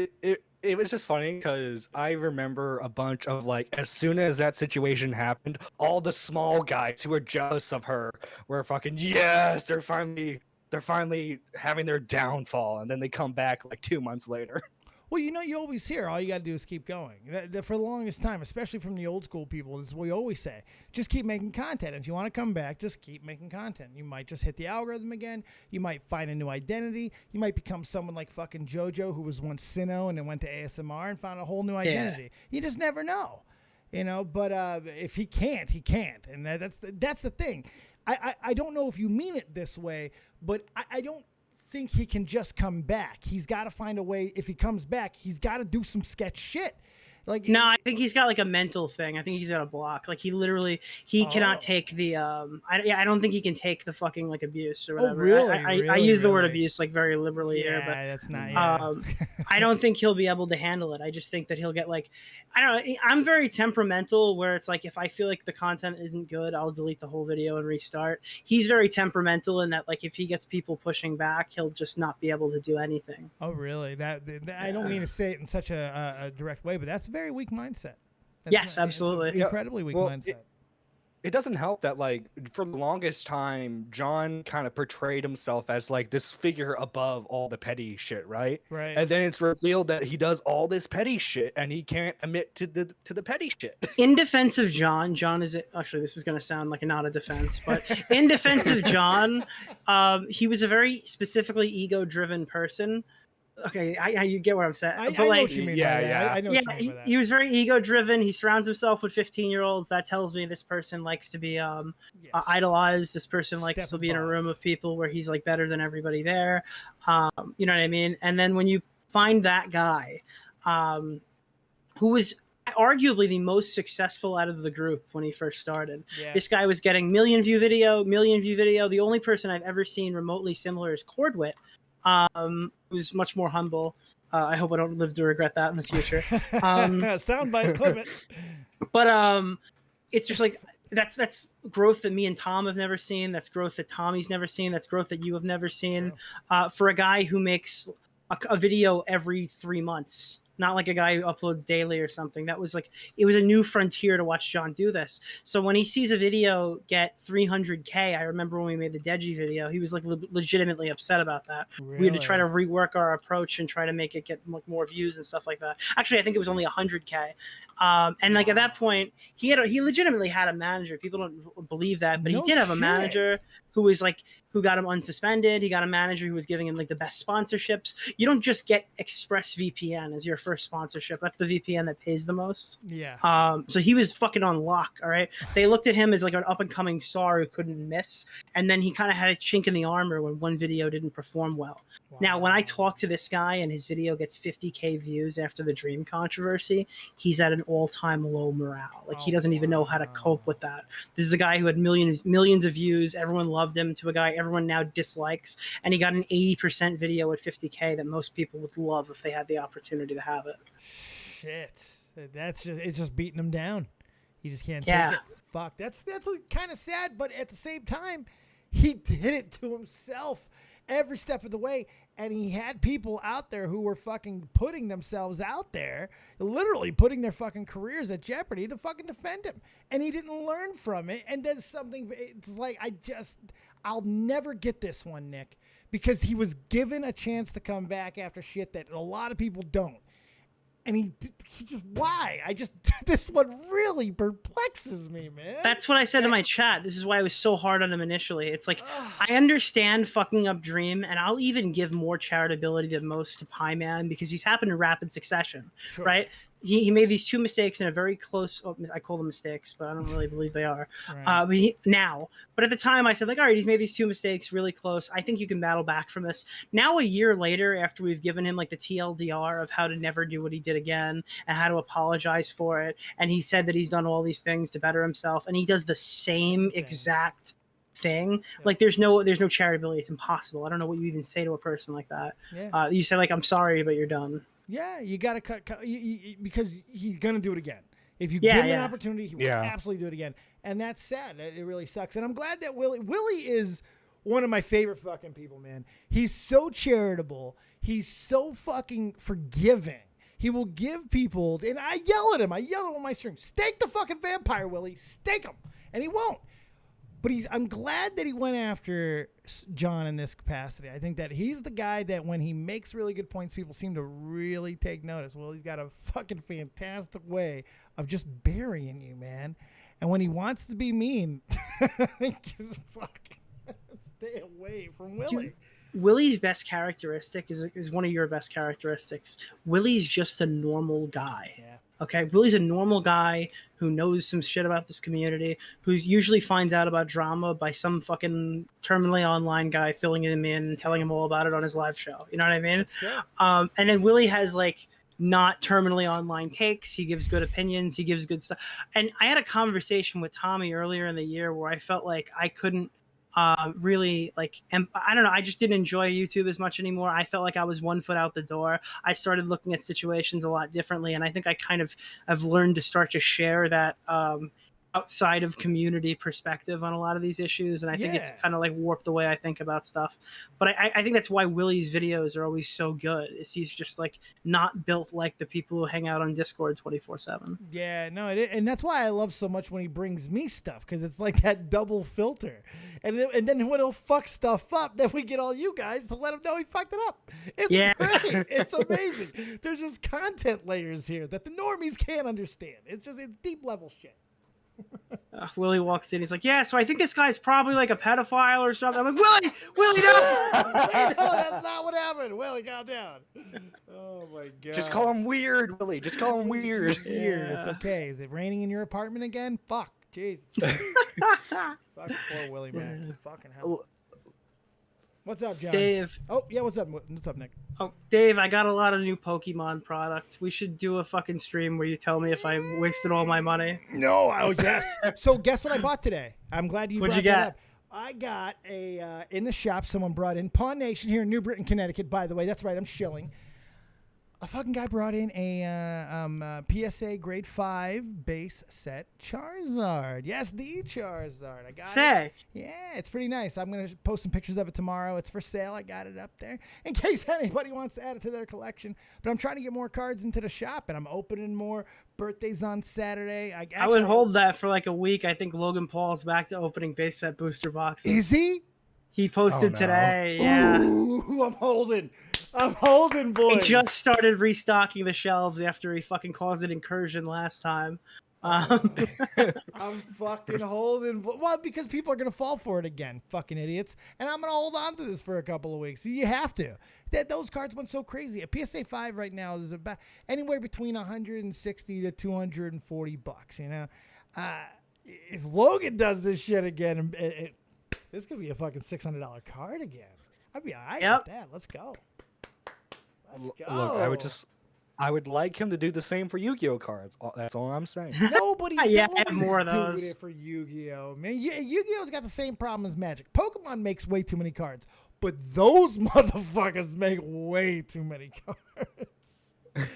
it was just funny because I remember a bunch of like, as soon as that situation happened, all the small guys who were jealous of her were fucking, yes, they're finally having their downfall, and then they come back like 2 months later. Well, you always hear all you got to do is keep going. For the longest time, especially from the old school people, this is what we always say. Just keep making content. If you want to come back, just keep making content. You might just hit the algorithm again. You might find a new identity. You might become someone like fucking JoJo, who was once Sinnoh and then went to ASMR and found a whole new identity. Yeah. You just never know. But if he can't, he can't. And that's the thing. I don't know if you mean it this way, but I don't think he can just come back. He's got to find a way. If he comes back, he's got to do some sketch shit. Like, no, I think he's got like a mental thing. I think he's got a block. Like he cannot take the I don't think he can take the fucking like abuse or whatever. Oh, really? I use the word abuse like very liberally here, but that's not. I don't think he'll be able to handle it. I just think that he'll get like, I don't know. I'm very temperamental, where it's like if I feel like the content isn't good, I'll delete the whole video and restart. He's very temperamental in that, like, if he gets people pushing back, he'll just not be able to do anything. Oh, really? I don't mean to say it in such a direct way, but that's a very weak mindset. Yes, absolutely. Incredibly weak mindset. It doesn't help that, like, for the longest time, John kind of portrayed himself as, like, this figure above all the petty shit, right? Right. And then it's revealed that he does all this petty shit, and he can't admit to the petty shit. In defense of John is actually, this is going to sound like not a defense, but in defense of John, he was a very specifically ego-driven person. Okay, you get what I'm saying. I know what you mean by that. I know what you mean by that. He was very ego-driven. He surrounds himself with 15-year-olds. That tells me this person likes to be idolized. This person likes to be in a room of people where he's like better than everybody there. You know what I mean? And then when you find that guy, who was arguably the most successful out of the group when he first started. Yeah. This guy was getting million view video. The only person I've ever seen remotely similar is Cordwit. Who's much more humble. I hope I don't live to regret that in the future. Soundbite, clip it. But it's just like that's growth that me and Tom have never seen. That's growth that Tommy's never seen. That's growth that you have never seen. For a guy who makes a video every 3 months. Not like a guy who uploads daily or something. That was like, it was a new frontier to watch John do this. So when he sees a video get 300K, I remember when we made the Deji video, he was like legitimately upset about that. Really? We had to try to rework our approach and try to make it get like more views and stuff like that. Actually, I think it was only 100K. And like at that point, he legitimately had a manager. People don't believe that, but he did have a manager who was like, who got him unsuspended. He got a manager who was giving him like the best sponsorships. You don't just get ExpressVPN as your first sponsorship. That's the VPN that pays the most. Yeah. So he was fucking on lock. All right. They looked at him as like an up and coming star who couldn't miss. And then he kind of had a chink in the armor when one video didn't perform well. Wow. Now, when I talk to this guy and his video gets 50K views after the Dream controversy, he's at an all-time low morale. Like he doesn't even know how to cope with that. This is a guy who had millions of views. Everyone loved him, to a guy everyone now dislikes, and he got an 80% video at 50K that most people would love if they had the opportunity to have it. Shit, it's just beating him down. He just can't take it. Fuck, that's kind of sad, but at the same time, he did it to himself. every step of the way. And he had people out there who were fucking putting themselves out there, literally putting their fucking careers at jeopardy to fucking defend him. And he didn't learn from it. And then it's like, I'll never get this one, Nick, because he was given a chance to come back after shit that a lot of people don't. And he just, why? This one really perplexes me, man. That's what I said in my chat. This is why I was so hard on him initially. It's like, I understand fucking up Dream, and I'll even give more charitability than most to Pie Man because he's happened in rapid succession, right? He made these 2 mistakes in a very close. Oh, I call them mistakes, but I don't really believe they are. Right. But at the time, I said like, all right, he's made these 2 mistakes really close. I think you can battle back from this. Now, a year later, after we've given him like the TLDR of how to never do what he did again and how to apologize for it, and he said that he's done all these things to better himself, and he does the same exact thing. Yeah. Like there's no charitability. It's impossible. I don't know what you even say to a person like that. Yeah. You say like, I'm sorry, but you're done. Yeah, you got to cut because he's going to do it again. If you give him an opportunity, he will absolutely do it again. And that's sad. It really sucks. And I'm glad that Willie is one of my favorite fucking people, man. He's so charitable. He's so fucking forgiving. He will give people, and I yell at him. I yell at him on my stream, stake the fucking vampire, Willie. Stake him. And he won't. But I'm glad that he went after John in this capacity. I think that he's the guy that when he makes really good points, people seem to really take notice. Well, he's got a fucking fantastic way of just burying you, man. And when he wants to be mean, stay away from Willie. Willie's best characteristic is one of your best characteristics. Willie's just a normal guy. Yeah. Okay, Willie's a normal guy who knows some shit about this community, who usually finds out about drama by some fucking terminally online guy filling him in and telling him all about it on his live show. You know what I mean? And then Willie has like not terminally online takes. He gives good opinions. He gives good stuff. And I had a conversation with Tommy earlier in the year where I felt like I couldn't really like, I don't know, I just didn't enjoy YouTube as much anymore. I felt like I was 1 foot out the door. I started looking at situations a lot differently, and I think I kind of have learned to start to share that outside of community perspective on a lot of these issues, and I think it's kind of like warped the way I think about stuff. But I think that's why Willie's videos are always so good, is he's just like not built like the people who hang out on Discord 24/7. Yeah, no, and that's why I love so much when he brings me stuff, because it's like that double filter. And then when he'll fuck stuff up, then we get all you guys to let him know he fucked it up. It's great. It's amazing. There's just content layers here that the normies can't understand. It's deep level shit. Willie walks in. He's like, yeah, so I think this guy's probably like a pedophile or something. I'm like, Willie, no! No, that's not what happened. Willie, calm down. Oh, my God. Just call him weird, Willie. Just call him weird. Weird. It's okay. Is it raining in your apartment again? Fuck. Jesus. Fuck poor Willie, man. Fucking hell. What's up, John? Dave. Oh, yeah, what's up? What's up, Nick? Oh, Dave, I got a lot of new Pokemon products. We should do a fucking stream where you tell me if I wasted all my money. No. Oh, yes. So guess what I bought today? I'm glad you What'd brought you that get? up. I got in the shop, someone brought in, Pawn Nation here in New Britain, Connecticut, by the way. That's right, I'm shilling. A fucking guy brought in a PSA Grade 5 base set Charizard. Yes, the Charizard. I got Sick. it. Yeah, it's pretty nice. I'm going to post some pictures of it tomorrow. It's for sale. I got it up there in case anybody wants to add it to their collection. But I'm trying to get more cards into the shop, and I'm opening more. Birthdays on Saturday. I would hold that for like a week. I think Logan Paul's back to opening base set booster boxes. Is he? He posted today. Yeah. Ooh, I'm holding, boys. He just started restocking the shelves after he fucking caused an incursion last time. I'm fucking holding. Well, because people are going to fall for it again. Fucking idiots. And I'm going to hold on to this for a couple of weeks. You have to. Those cards went so crazy. A PSA 5 right now is about anywhere between $160 to $240, you know? If Logan does this shit again, this could be a fucking $600 card again. I'd be all right with that. Let's go. Look, I would like him to do the same for Yu-Gi-Oh cards. That's all I'm saying. Nobody's have more of those. doing it for Yu-Gi-Oh, man. Yu-Gi-Oh's got the same problem as Magic. Pokemon makes way too many cards, but those motherfuckers make way too many cards.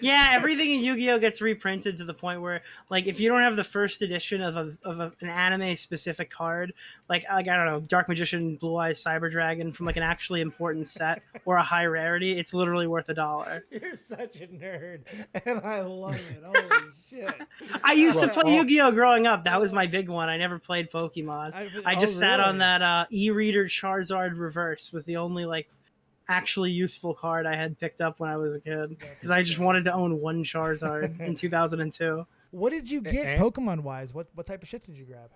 Yeah, everything in Yu-Gi-Oh gets reprinted to the point where, like, if you don't have the first edition of an anime specific card, like I don't know, Dark Magician, Blue Eyes Cyber Dragon from like an actually important set or a high rarity, it's literally worth $1. You're such a nerd, and I love it. Holy shit! I used to play Yu-Gi-Oh growing up. That was my big one. I never played Pokemon. I just sat on that e-reader Charizard Reverse. Was the only like actually useful card I had picked up when I was a kid, because I just wanted to own one Charizard in 2002. What did you get Pokemon wise? What type of shit did you grab?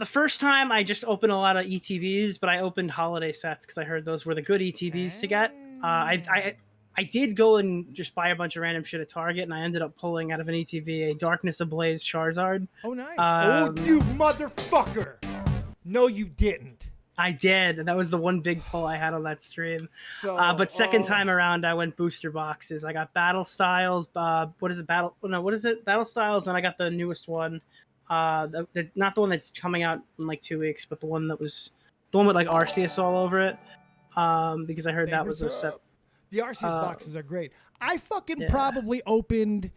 The first time I just opened a lot of ETBs, but I opened holiday sets because I heard those were the good ETBs to get. I did go and just buy a bunch of random shit at Target, and I ended up pulling out of an ETB a Darkness Ablaze Charizard. Oh, nice. Oh, you motherfucker. No, you didn't. I did, and that was the one big pull I had on that stream. So, but second time around, I went booster boxes. I got Battle Styles. What is it? Battle Styles. Then I got the newest one. Not the one that's coming out in like 2 weeks, but the one with like Arceus all over it. Because I heard that was a set. The Arceus boxes are great. I fucking probably opened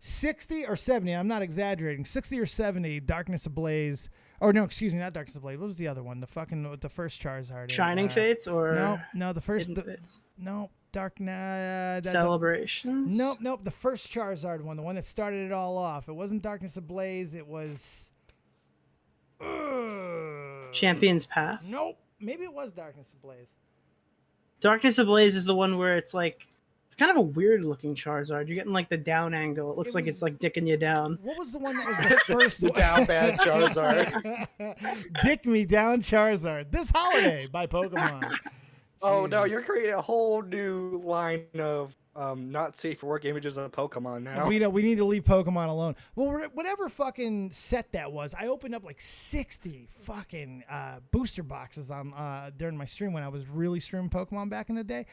60 or 70. I'm not exaggerating. 60 or 70 Darkness Ablaze. Or no, excuse me, not Darkness Ablaze. What was the other one? The fucking with the first Charizard. Shining Fates or no, the first. Fates? No, Celebrations. Nope. The first Charizard one, the one that started it all off. It wasn't Darkness Ablaze. It was Champion's Path. Nope. Maybe it was Darkness Ablaze. Darkness Ablaze is the one where it's like, it's kind of a weird looking Charizard. You're getting like the down angle. It looks like it's like dicking you down. What was the one that was the first The down bad Charizard. Dick me down Charizard. This holiday by Pokemon. Oh no, you're creating a whole new line of not safe for work images of Pokemon now. We need to leave Pokemon alone. Well, whatever fucking set that was, I opened up like 60 fucking booster boxes on during my stream when I was really streaming Pokemon back in the day.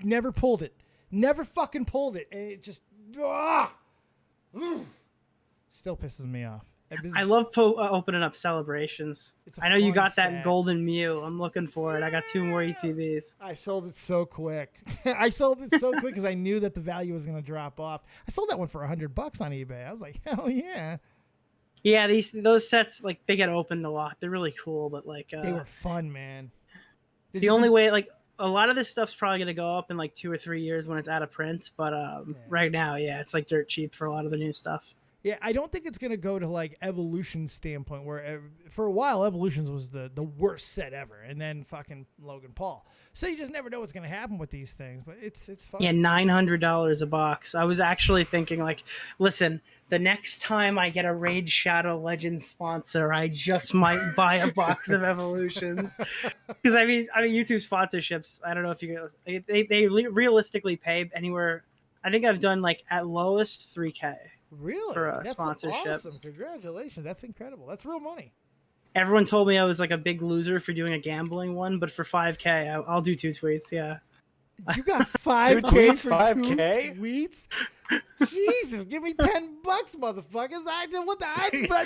Never pulled it. Never fucking pulled it, and it just still pisses me off. I love opening up celebrations. I know you got that golden Mew. I'm looking for it. I got 2 more ETBs. I sold it so quick. Because I knew that the value was going to drop off. I sold that one for $100 on eBay. I was like, hell yeah. Yeah, those sets, like, they get opened a lot. They're really cool, but like they were fun, man. The only way, like, a lot of this stuff's probably going to go up in like 2 or 3 years when it's out of print. But right now, it's like dirt cheap for a lot of the new stuff. Yeah, I don't think it's going to go to like Evolution's standpoint, where for a while Evolutions was the worst set ever, and then fucking Logan Paul. So you just never know what's going to happen with these things, but it's fun. Yeah, $900 a box. I was actually thinking, like, listen, the next time I get a Raid Shadow Legends sponsor, I just might buy a box of Evolutions. Because I mean, YouTube sponsorships, I don't know if you they realistically pay anywhere. I think I've done like at lowest $3K. Really? For a That's sponsorship. Awesome. Congratulations. That's incredible. That's real money. Everyone told me I was like a big loser for doing a gambling one, but for $5K, I'll do 2 tweets. Yeah. You got 5K for 5K? 2 tweets? Jesus, give me $10, motherfuckers.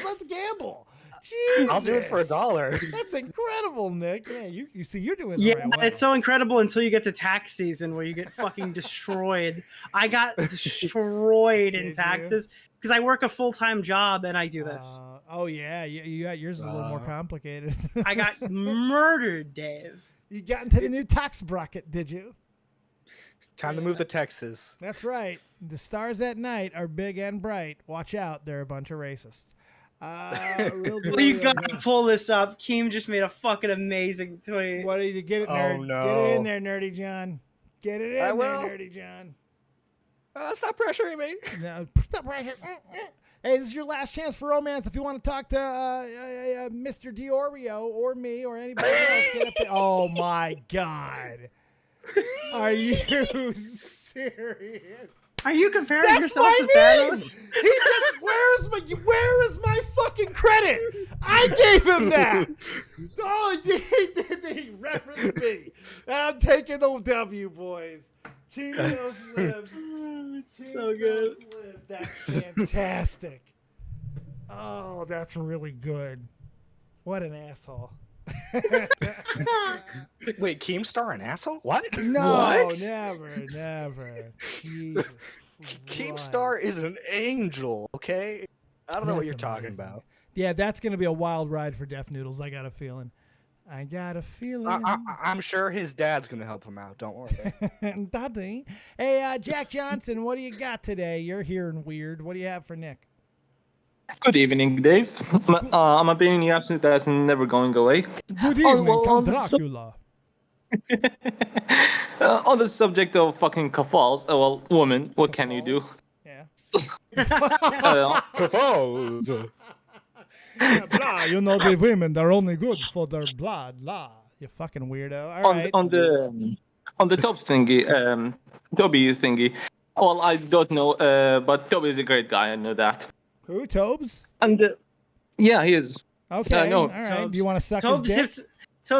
Let's gamble. Jesus. I'll do it for $1. That's incredible, Nick. Yeah, you see, you're doing the right way. It's so incredible until you get to tax season where you get fucking destroyed. I got destroyed in taxes because I work a full-time job and I do this. Oh yeah, you got yours is a little more complicated. I got murdered, Dave. You got into the new tax bracket, did you? Time to move to Texas. That's right. The stars at night are big and bright. Watch out, they're a bunch of racists. You gotta pull this up. Keem just made a fucking amazing tweet. What did you get it, nerd? Oh, no. Get it in there, Nerdy John. Get it in there, Nerdy John. Stop pressuring me. No, stop pressure. Hey, this is your last chance for romance. If you want to talk to Mr. Diorio or me or anybody else, get up there. Oh my God. Are you serious? Are you comparing yourself to Thanos? He just where is my fucking credit? I gave him that. Oh, he referenced me. I'm taking the W, boys. Cheetos lives. It's so good. That's fantastic. Oh, that's really good. What an asshole. Wait, Keemstar an asshole? What? No, What? never. Jesus Keemstar is an angel, okay? I don't know what That's you're talking amazing. about. Yeah, that's gonna be a wild ride for Deaf Noodles. I got a feeling. I'm sure his dad's gonna help him out. Don't worry. Daddy. Hey, Jack Johnson, what do you got today? You're hearing weird. What do you have for Nick? Good evening, Dave. I'm opinion you absolutely that's never going away. Good Oh, evening, well, Count Dracula. On the subject of fucking Keffals, well, woman, what can you do? Yeah. Keffals. Blah, you know the women, they're only good for their blood. Blah. You fucking weirdo. All right. On the top thingy, Toby thingy. Well, I don't know, but Toby is a great guy. I know that. Who, Tobes? And yeah, he is. Okay. no. All right. Do you want to suck Tobes his dick?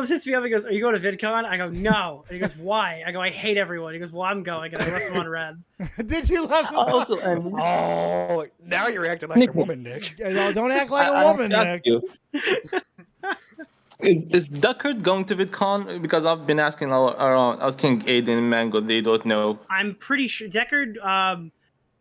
hits me up and goes, "Are you going to VidCon?" I go, "No." And he goes, "Why?" I go, "I hate everyone." He goes, "Well, I'm going." And I left him on red. Did you love him? Also, Oh, now you're acting like a woman, Nick. No, don't act like a I woman, have to Nick. ask you, is Duckard going to VidCon? Because I've been asking around, asking Aiden and Mango, they don't know. I'm pretty sure Deckard.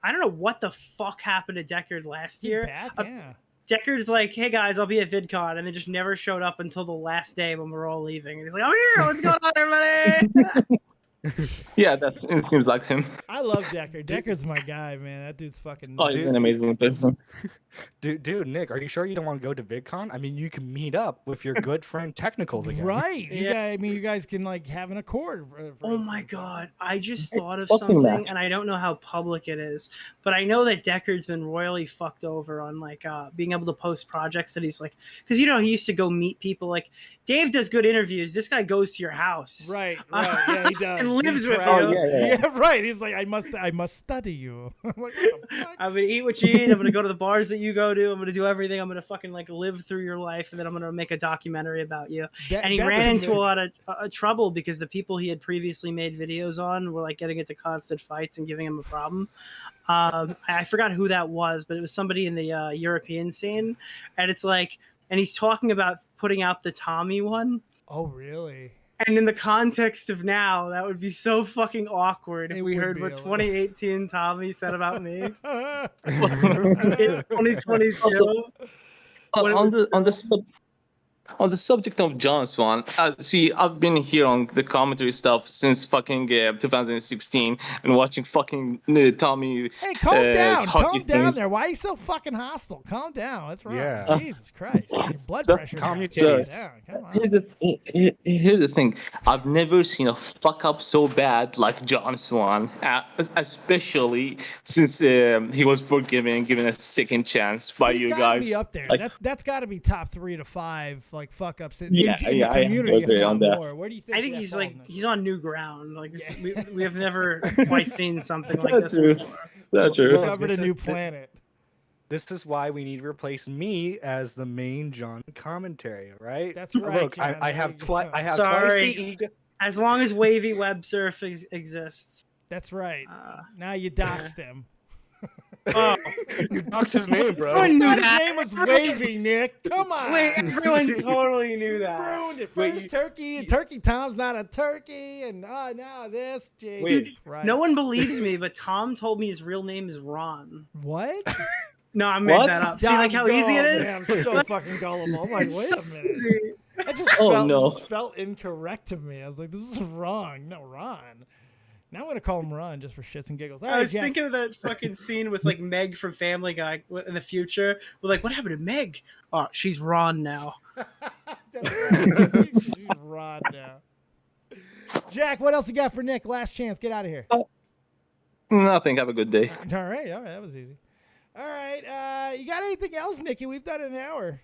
I don't know what the fuck happened to Deckard last He's year. back, yeah. Deckard's like, "Hey guys, I'll be at VidCon," and then just never showed up until the last day when we're all leaving. And he's like, "I'm here. What's going on, everybody?" Yeah, it seems like him. I love Deckard. Deckard's my guy, man. That dude's fucking. Oh, he's an amazing person. Dude, Nick, are you sure you don't want to go to VidCon? I mean, you can meet up with your good friend Technicals again. Right. Yeah. You guys can like have an accord. Oh my god, I just thought of fucking something, match. and I don't know how public it is, but I know that Deckard's been royally fucked over on like being able to post projects that he's like, because he used to go meet people. Like Dave does good interviews. This guy goes to your house, Right. Yeah, he does. and lives He's with proud. you. Yeah, right. He's like, I must study you. I'm like, what the fuck? I'm gonna eat what you eat. I'm gonna go to the bars that you go to. I'm gonna do everything. I'm gonna fucking like live through your life, and then I'm gonna make a documentary about you. And he ran into a lot of trouble because the people he had previously made videos on were like getting into constant fights and giving him a problem. I forgot who that was, but it was somebody in the European scene, and it's like, and he's talking about putting out the Tommy one. Oh, really? And in the context of now, that would be so fucking awkward if It we would heard be what a little. 2018 Tommy said about me in 2022. When it was- On the subject of John Swan, see, I've been here on the commentary stuff since fucking 2016 and watching fucking Tommy. Hey, calm down. hockey Calm down things. there. Why are you so fucking hostile? Calm down. That's right. Yeah. Jesus Christ. Your blood So- pressure. Calm your Calm titties. down. Come on. Here's the thing. I've never seen a fuck up so bad like John Swan, especially since he was forgiven and given a second chance by He's you gotta guys. be up there. Like- That's got to be top 3 to 5, like fuck ups in, Yeah, in yeah, the I community. agree if not on that. more. Where do you think? I think that he's falls like in? he's on new ground. Like this, Yeah. we have never quite seen something like That's this true. before. That's true. Look, Discovered a this new is- planet. This is why we need to replace me as the main John commentary, right? That's right, Look, John, I there have you go. twice. I have Sorry. twice the ego. As long as wavy web surf exists. That's right. Uh, Now you doxed him. oh, You doxed his name, bro. Everyone knew His that. name was Wavy, Nick. Come on. wait, everyone totally knew that. Ruined it. Wait, First you- Turkey Tom's not a turkey, and now this. Jesus Wait. Christ. No one believes me, but Tom told me his real name is Ron. What? No, I made What? that up. See, like how easy it is. Man, I'm so fucking gullible. I'm like, It's wait so a minute. easy. That just, Oh, no. just felt incorrect to me. I was like, this is wrong. No, Ron. Now I'm going to call him Ron just for shits and giggles. All I right, was Jack. thinking of that fucking scene with like Meg from Family Guy in the future. We're like, what happened to Meg? Oh, she's Ron now. She's Ron now. Jack, what else you got for Nick? Last chance. Get out of here. Nothing. Have a good day. All right. That was easy. All right. You got anything else, Nicky? We've done an hour.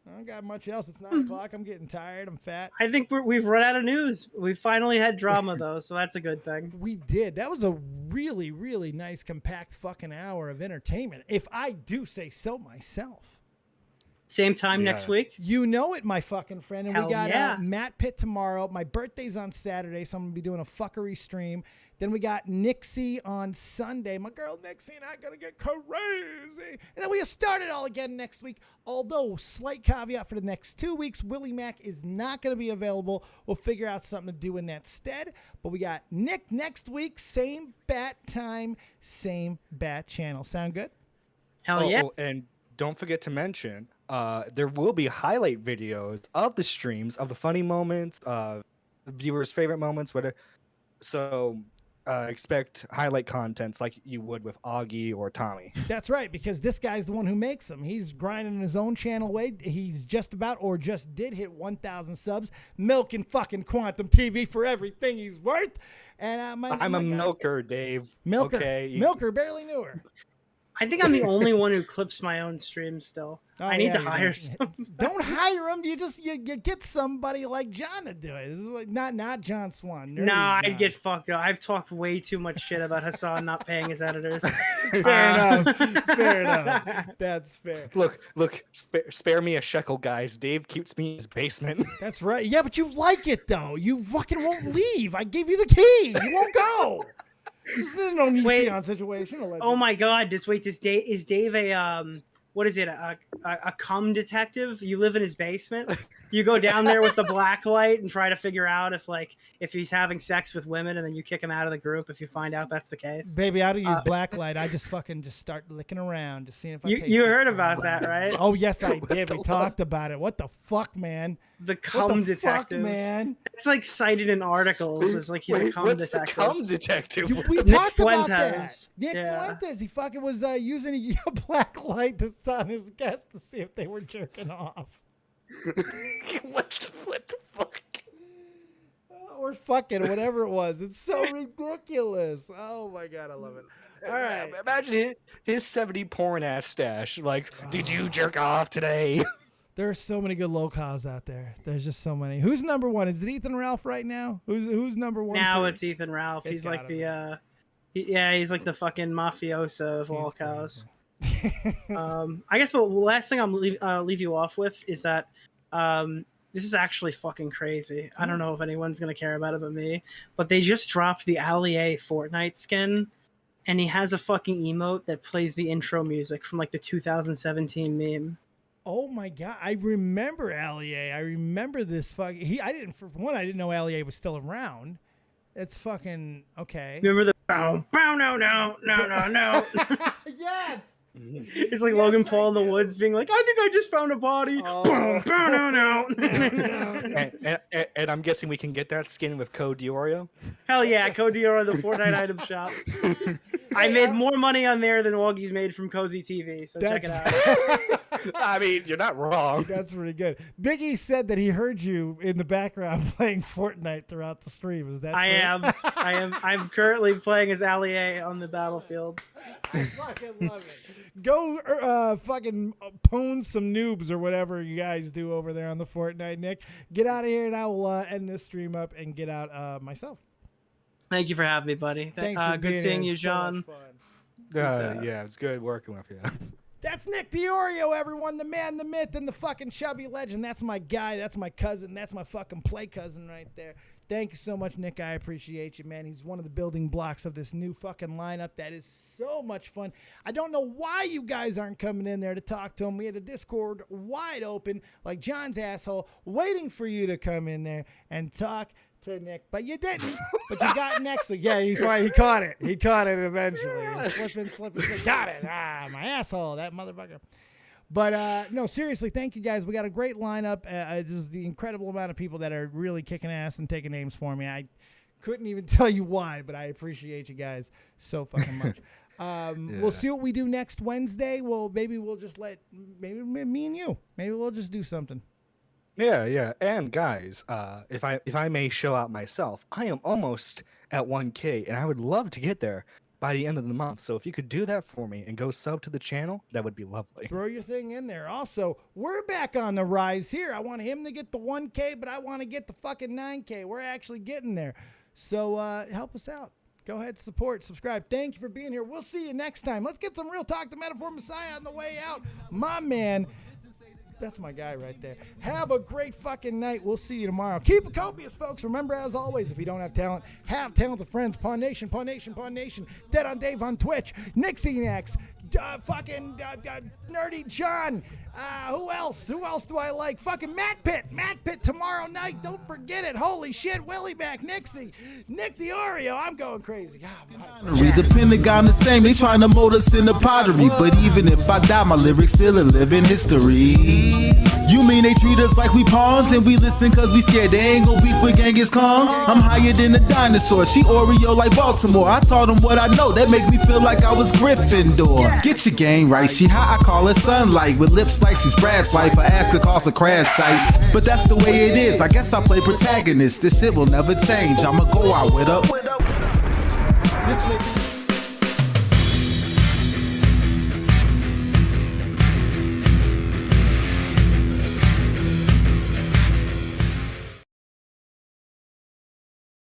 I don't got much else. It's 9 o'clock. I'm getting tired. I'm fat. I think we've run out of news. We finally had drama though, so that's a good thing. We did. That was a really, really nice, compact fucking hour of entertainment, if I do say so myself. Same time Yeah. next week. You know it, my fucking friend. And Hell we got yeah. Matt Pitt tomorrow. My birthday's on Saturday, so I'm going to be doing a fuckery stream. Then we got Nixie on Sunday. My girl Nixie and I gonna get crazy. And then we start it all again next week. Although, slight caveat for the next 2 weeks, Willie Mack is not gonna be available. We'll figure out something to do in that stead. But we got Nick next week, same bat time, same bat channel. Sound good? Hell yeah. Oh, and don't forget to mention, there will be highlight videos of the streams, of the funny moments, viewers' favorite moments, whatever. So expect highlight contents like you would with Augie or Tommy. That's right, because this guy's the one who makes them. He's grinding his own channel way. He's just about, or just did hit 1,000 subs, milking fucking Quantum TV for everything he's worth. And I'm a milker, Dave. Milker, okay. Milker, barely knew her. I think I'm the only one who clips my own streams still. Oh, I need yeah, to you hire don't. some. Don't hire him. You get somebody like John to do it. This is what, not John Swan. Nerdy Nah, John. I'd get fucked up. I've talked way too much shit about Hassan not paying his editors. Fair enough. Fair enough. That's fair. Look, spare me a shekel, guys. Dave keeps me in his basement. That's right. Yeah, but you like it though. You fucking won't leave. I gave you the key. You won't go. This is no Nissan situation. Allegedly. Oh my God! Is Dave a what is it? A cum detective? You live in his basement. You go down there with the black light and try to figure out if he's having sex with women, and then you kick him out of the group if you find out that's the case. Baby, I don't use black light. I just start licking around, just seeing if I. You heard about that, right? Oh yes, I did. We talked about it. What the fuck, man? The cum detective, fuck, man. It's like cited in articles as like he's a cum what's detective. The cum detective? We Nick talked about that. Fuentes. Nick Yeah. Fuentes. He fucking was using a black light to on his guests to see if they were jerking off. what the fuck? Or fucking, whatever it was. It's so ridiculous. Oh my God, I love it. All right. Imagine his 70 porn ass stash. Like, did you jerk off today? There are so many good locals out there. There's just so many. Who's number one? Is it Ethan Ralph right now? Who's number one? Now it's Ethan Ralph. He's like the he's like the fucking mafioso of all cows. I guess the last thing I'm leave you off with is that this is actually fucking crazy. I don't know if anyone's gonna care about it but me, but they just dropped the Allier Fortnite skin, and he has a fucking emote that plays the intro music from like the 2017 meme. Oh my God, I remember Allier. I remember this fucking. I didn't know Allier was still around. It's fucking okay. Remember the bow no. Yes. It's like Logan Paul in the woods being like, I think I just found a body. Oh. No. and I'm guessing we can get that skin with code Diorio. Hell yeah, Code Dior, the Fortnite item shop. I made more money on there than Woggy's made from Cozy TV, so check it out. I mean, you're not wrong. That's pretty good. Biggie said that he heard you in the background playing Fortnite throughout the stream. Is that true? I am. I'm currently playing as Allier on the battlefield. I fucking love it. Go fucking pwn some noobs or whatever you guys do over there on the Fortnite, Nick. Get out of here, and I will end this stream up and get out myself. Thank you for having me, buddy. Thanks for being good seeing here. you, So John. much fun. Yeah, it's good working with you. That's Nick the Oreo, everyone. The man, the myth, and the fucking chubby legend. That's my guy. That's my cousin. That's my fucking play cousin right there. Thank you so much, Nick. I appreciate you, man. He's one of the building blocks of this new fucking lineup. That is so much fun. I don't know why you guys aren't coming in there to talk to him. We had a Discord wide open, like John's asshole, waiting for you to come in there and talk to Nick, but you didn't. But you got next week. Yeah, he's right. He caught it. He caught it eventually. Slipping. Got it. My asshole, that motherfucker. But no, seriously, thank you guys. We got a great lineup. Just the incredible amount of people that are really kicking ass and taking names for me. I couldn't even tell you why, but I appreciate you guys so fucking much. We'll see what we do next Wednesday. Maybe we'll just maybe me and you. Maybe we'll just do something. Yeah. And guys, if I may show out myself, I am almost at 1K, and I would love to get there by the end of the month. So if you could do that for me and go sub to the channel, that would be lovely. Throw your thing in there. Also, we're back on the rise here. I want him to get the 1K, but I want to get the fucking 9K. We're actually getting there. So help us out. Go ahead, support, subscribe. Thank you for being here. We'll see you next time. Let's get some Real Talk, the Metaphor Messiah on the way out. My man, That's my guy right there. Have a great fucking night. We'll see you tomorrow. Keep it copious, folks. Remember, as always, if you don't have talent, have talented friends. Pawn Nation, Pawn Nation, Pawn Nation. Dead on Dave on Twitch. Nixie Next. Nerdy John. Who else? Who else do I like? Fucking Matt Pitt. Matt Pitt tomorrow night. Don't forget it. Holy shit. Willie back. Nixie. Nick the Oreo. I'm going crazy. The Pentagon the same. They trying to mold us in the pottery. But even if I die, my lyrics still a living history. You mean they treat us like we pawns and we listen cause we scared they ain't gon' beef with Genghis Khan? I'm higher than a dinosaur. She Oreo like Baltimore. I taught them what I know. That make me feel like I was Gryffindor. Get your game right. She hot, I call her sunlight. With lips like she's Brad's wife. I ask her cost a crash site. But that's the way it is. I guess I play protagonist. This shit will never change. I'ma go out with her. This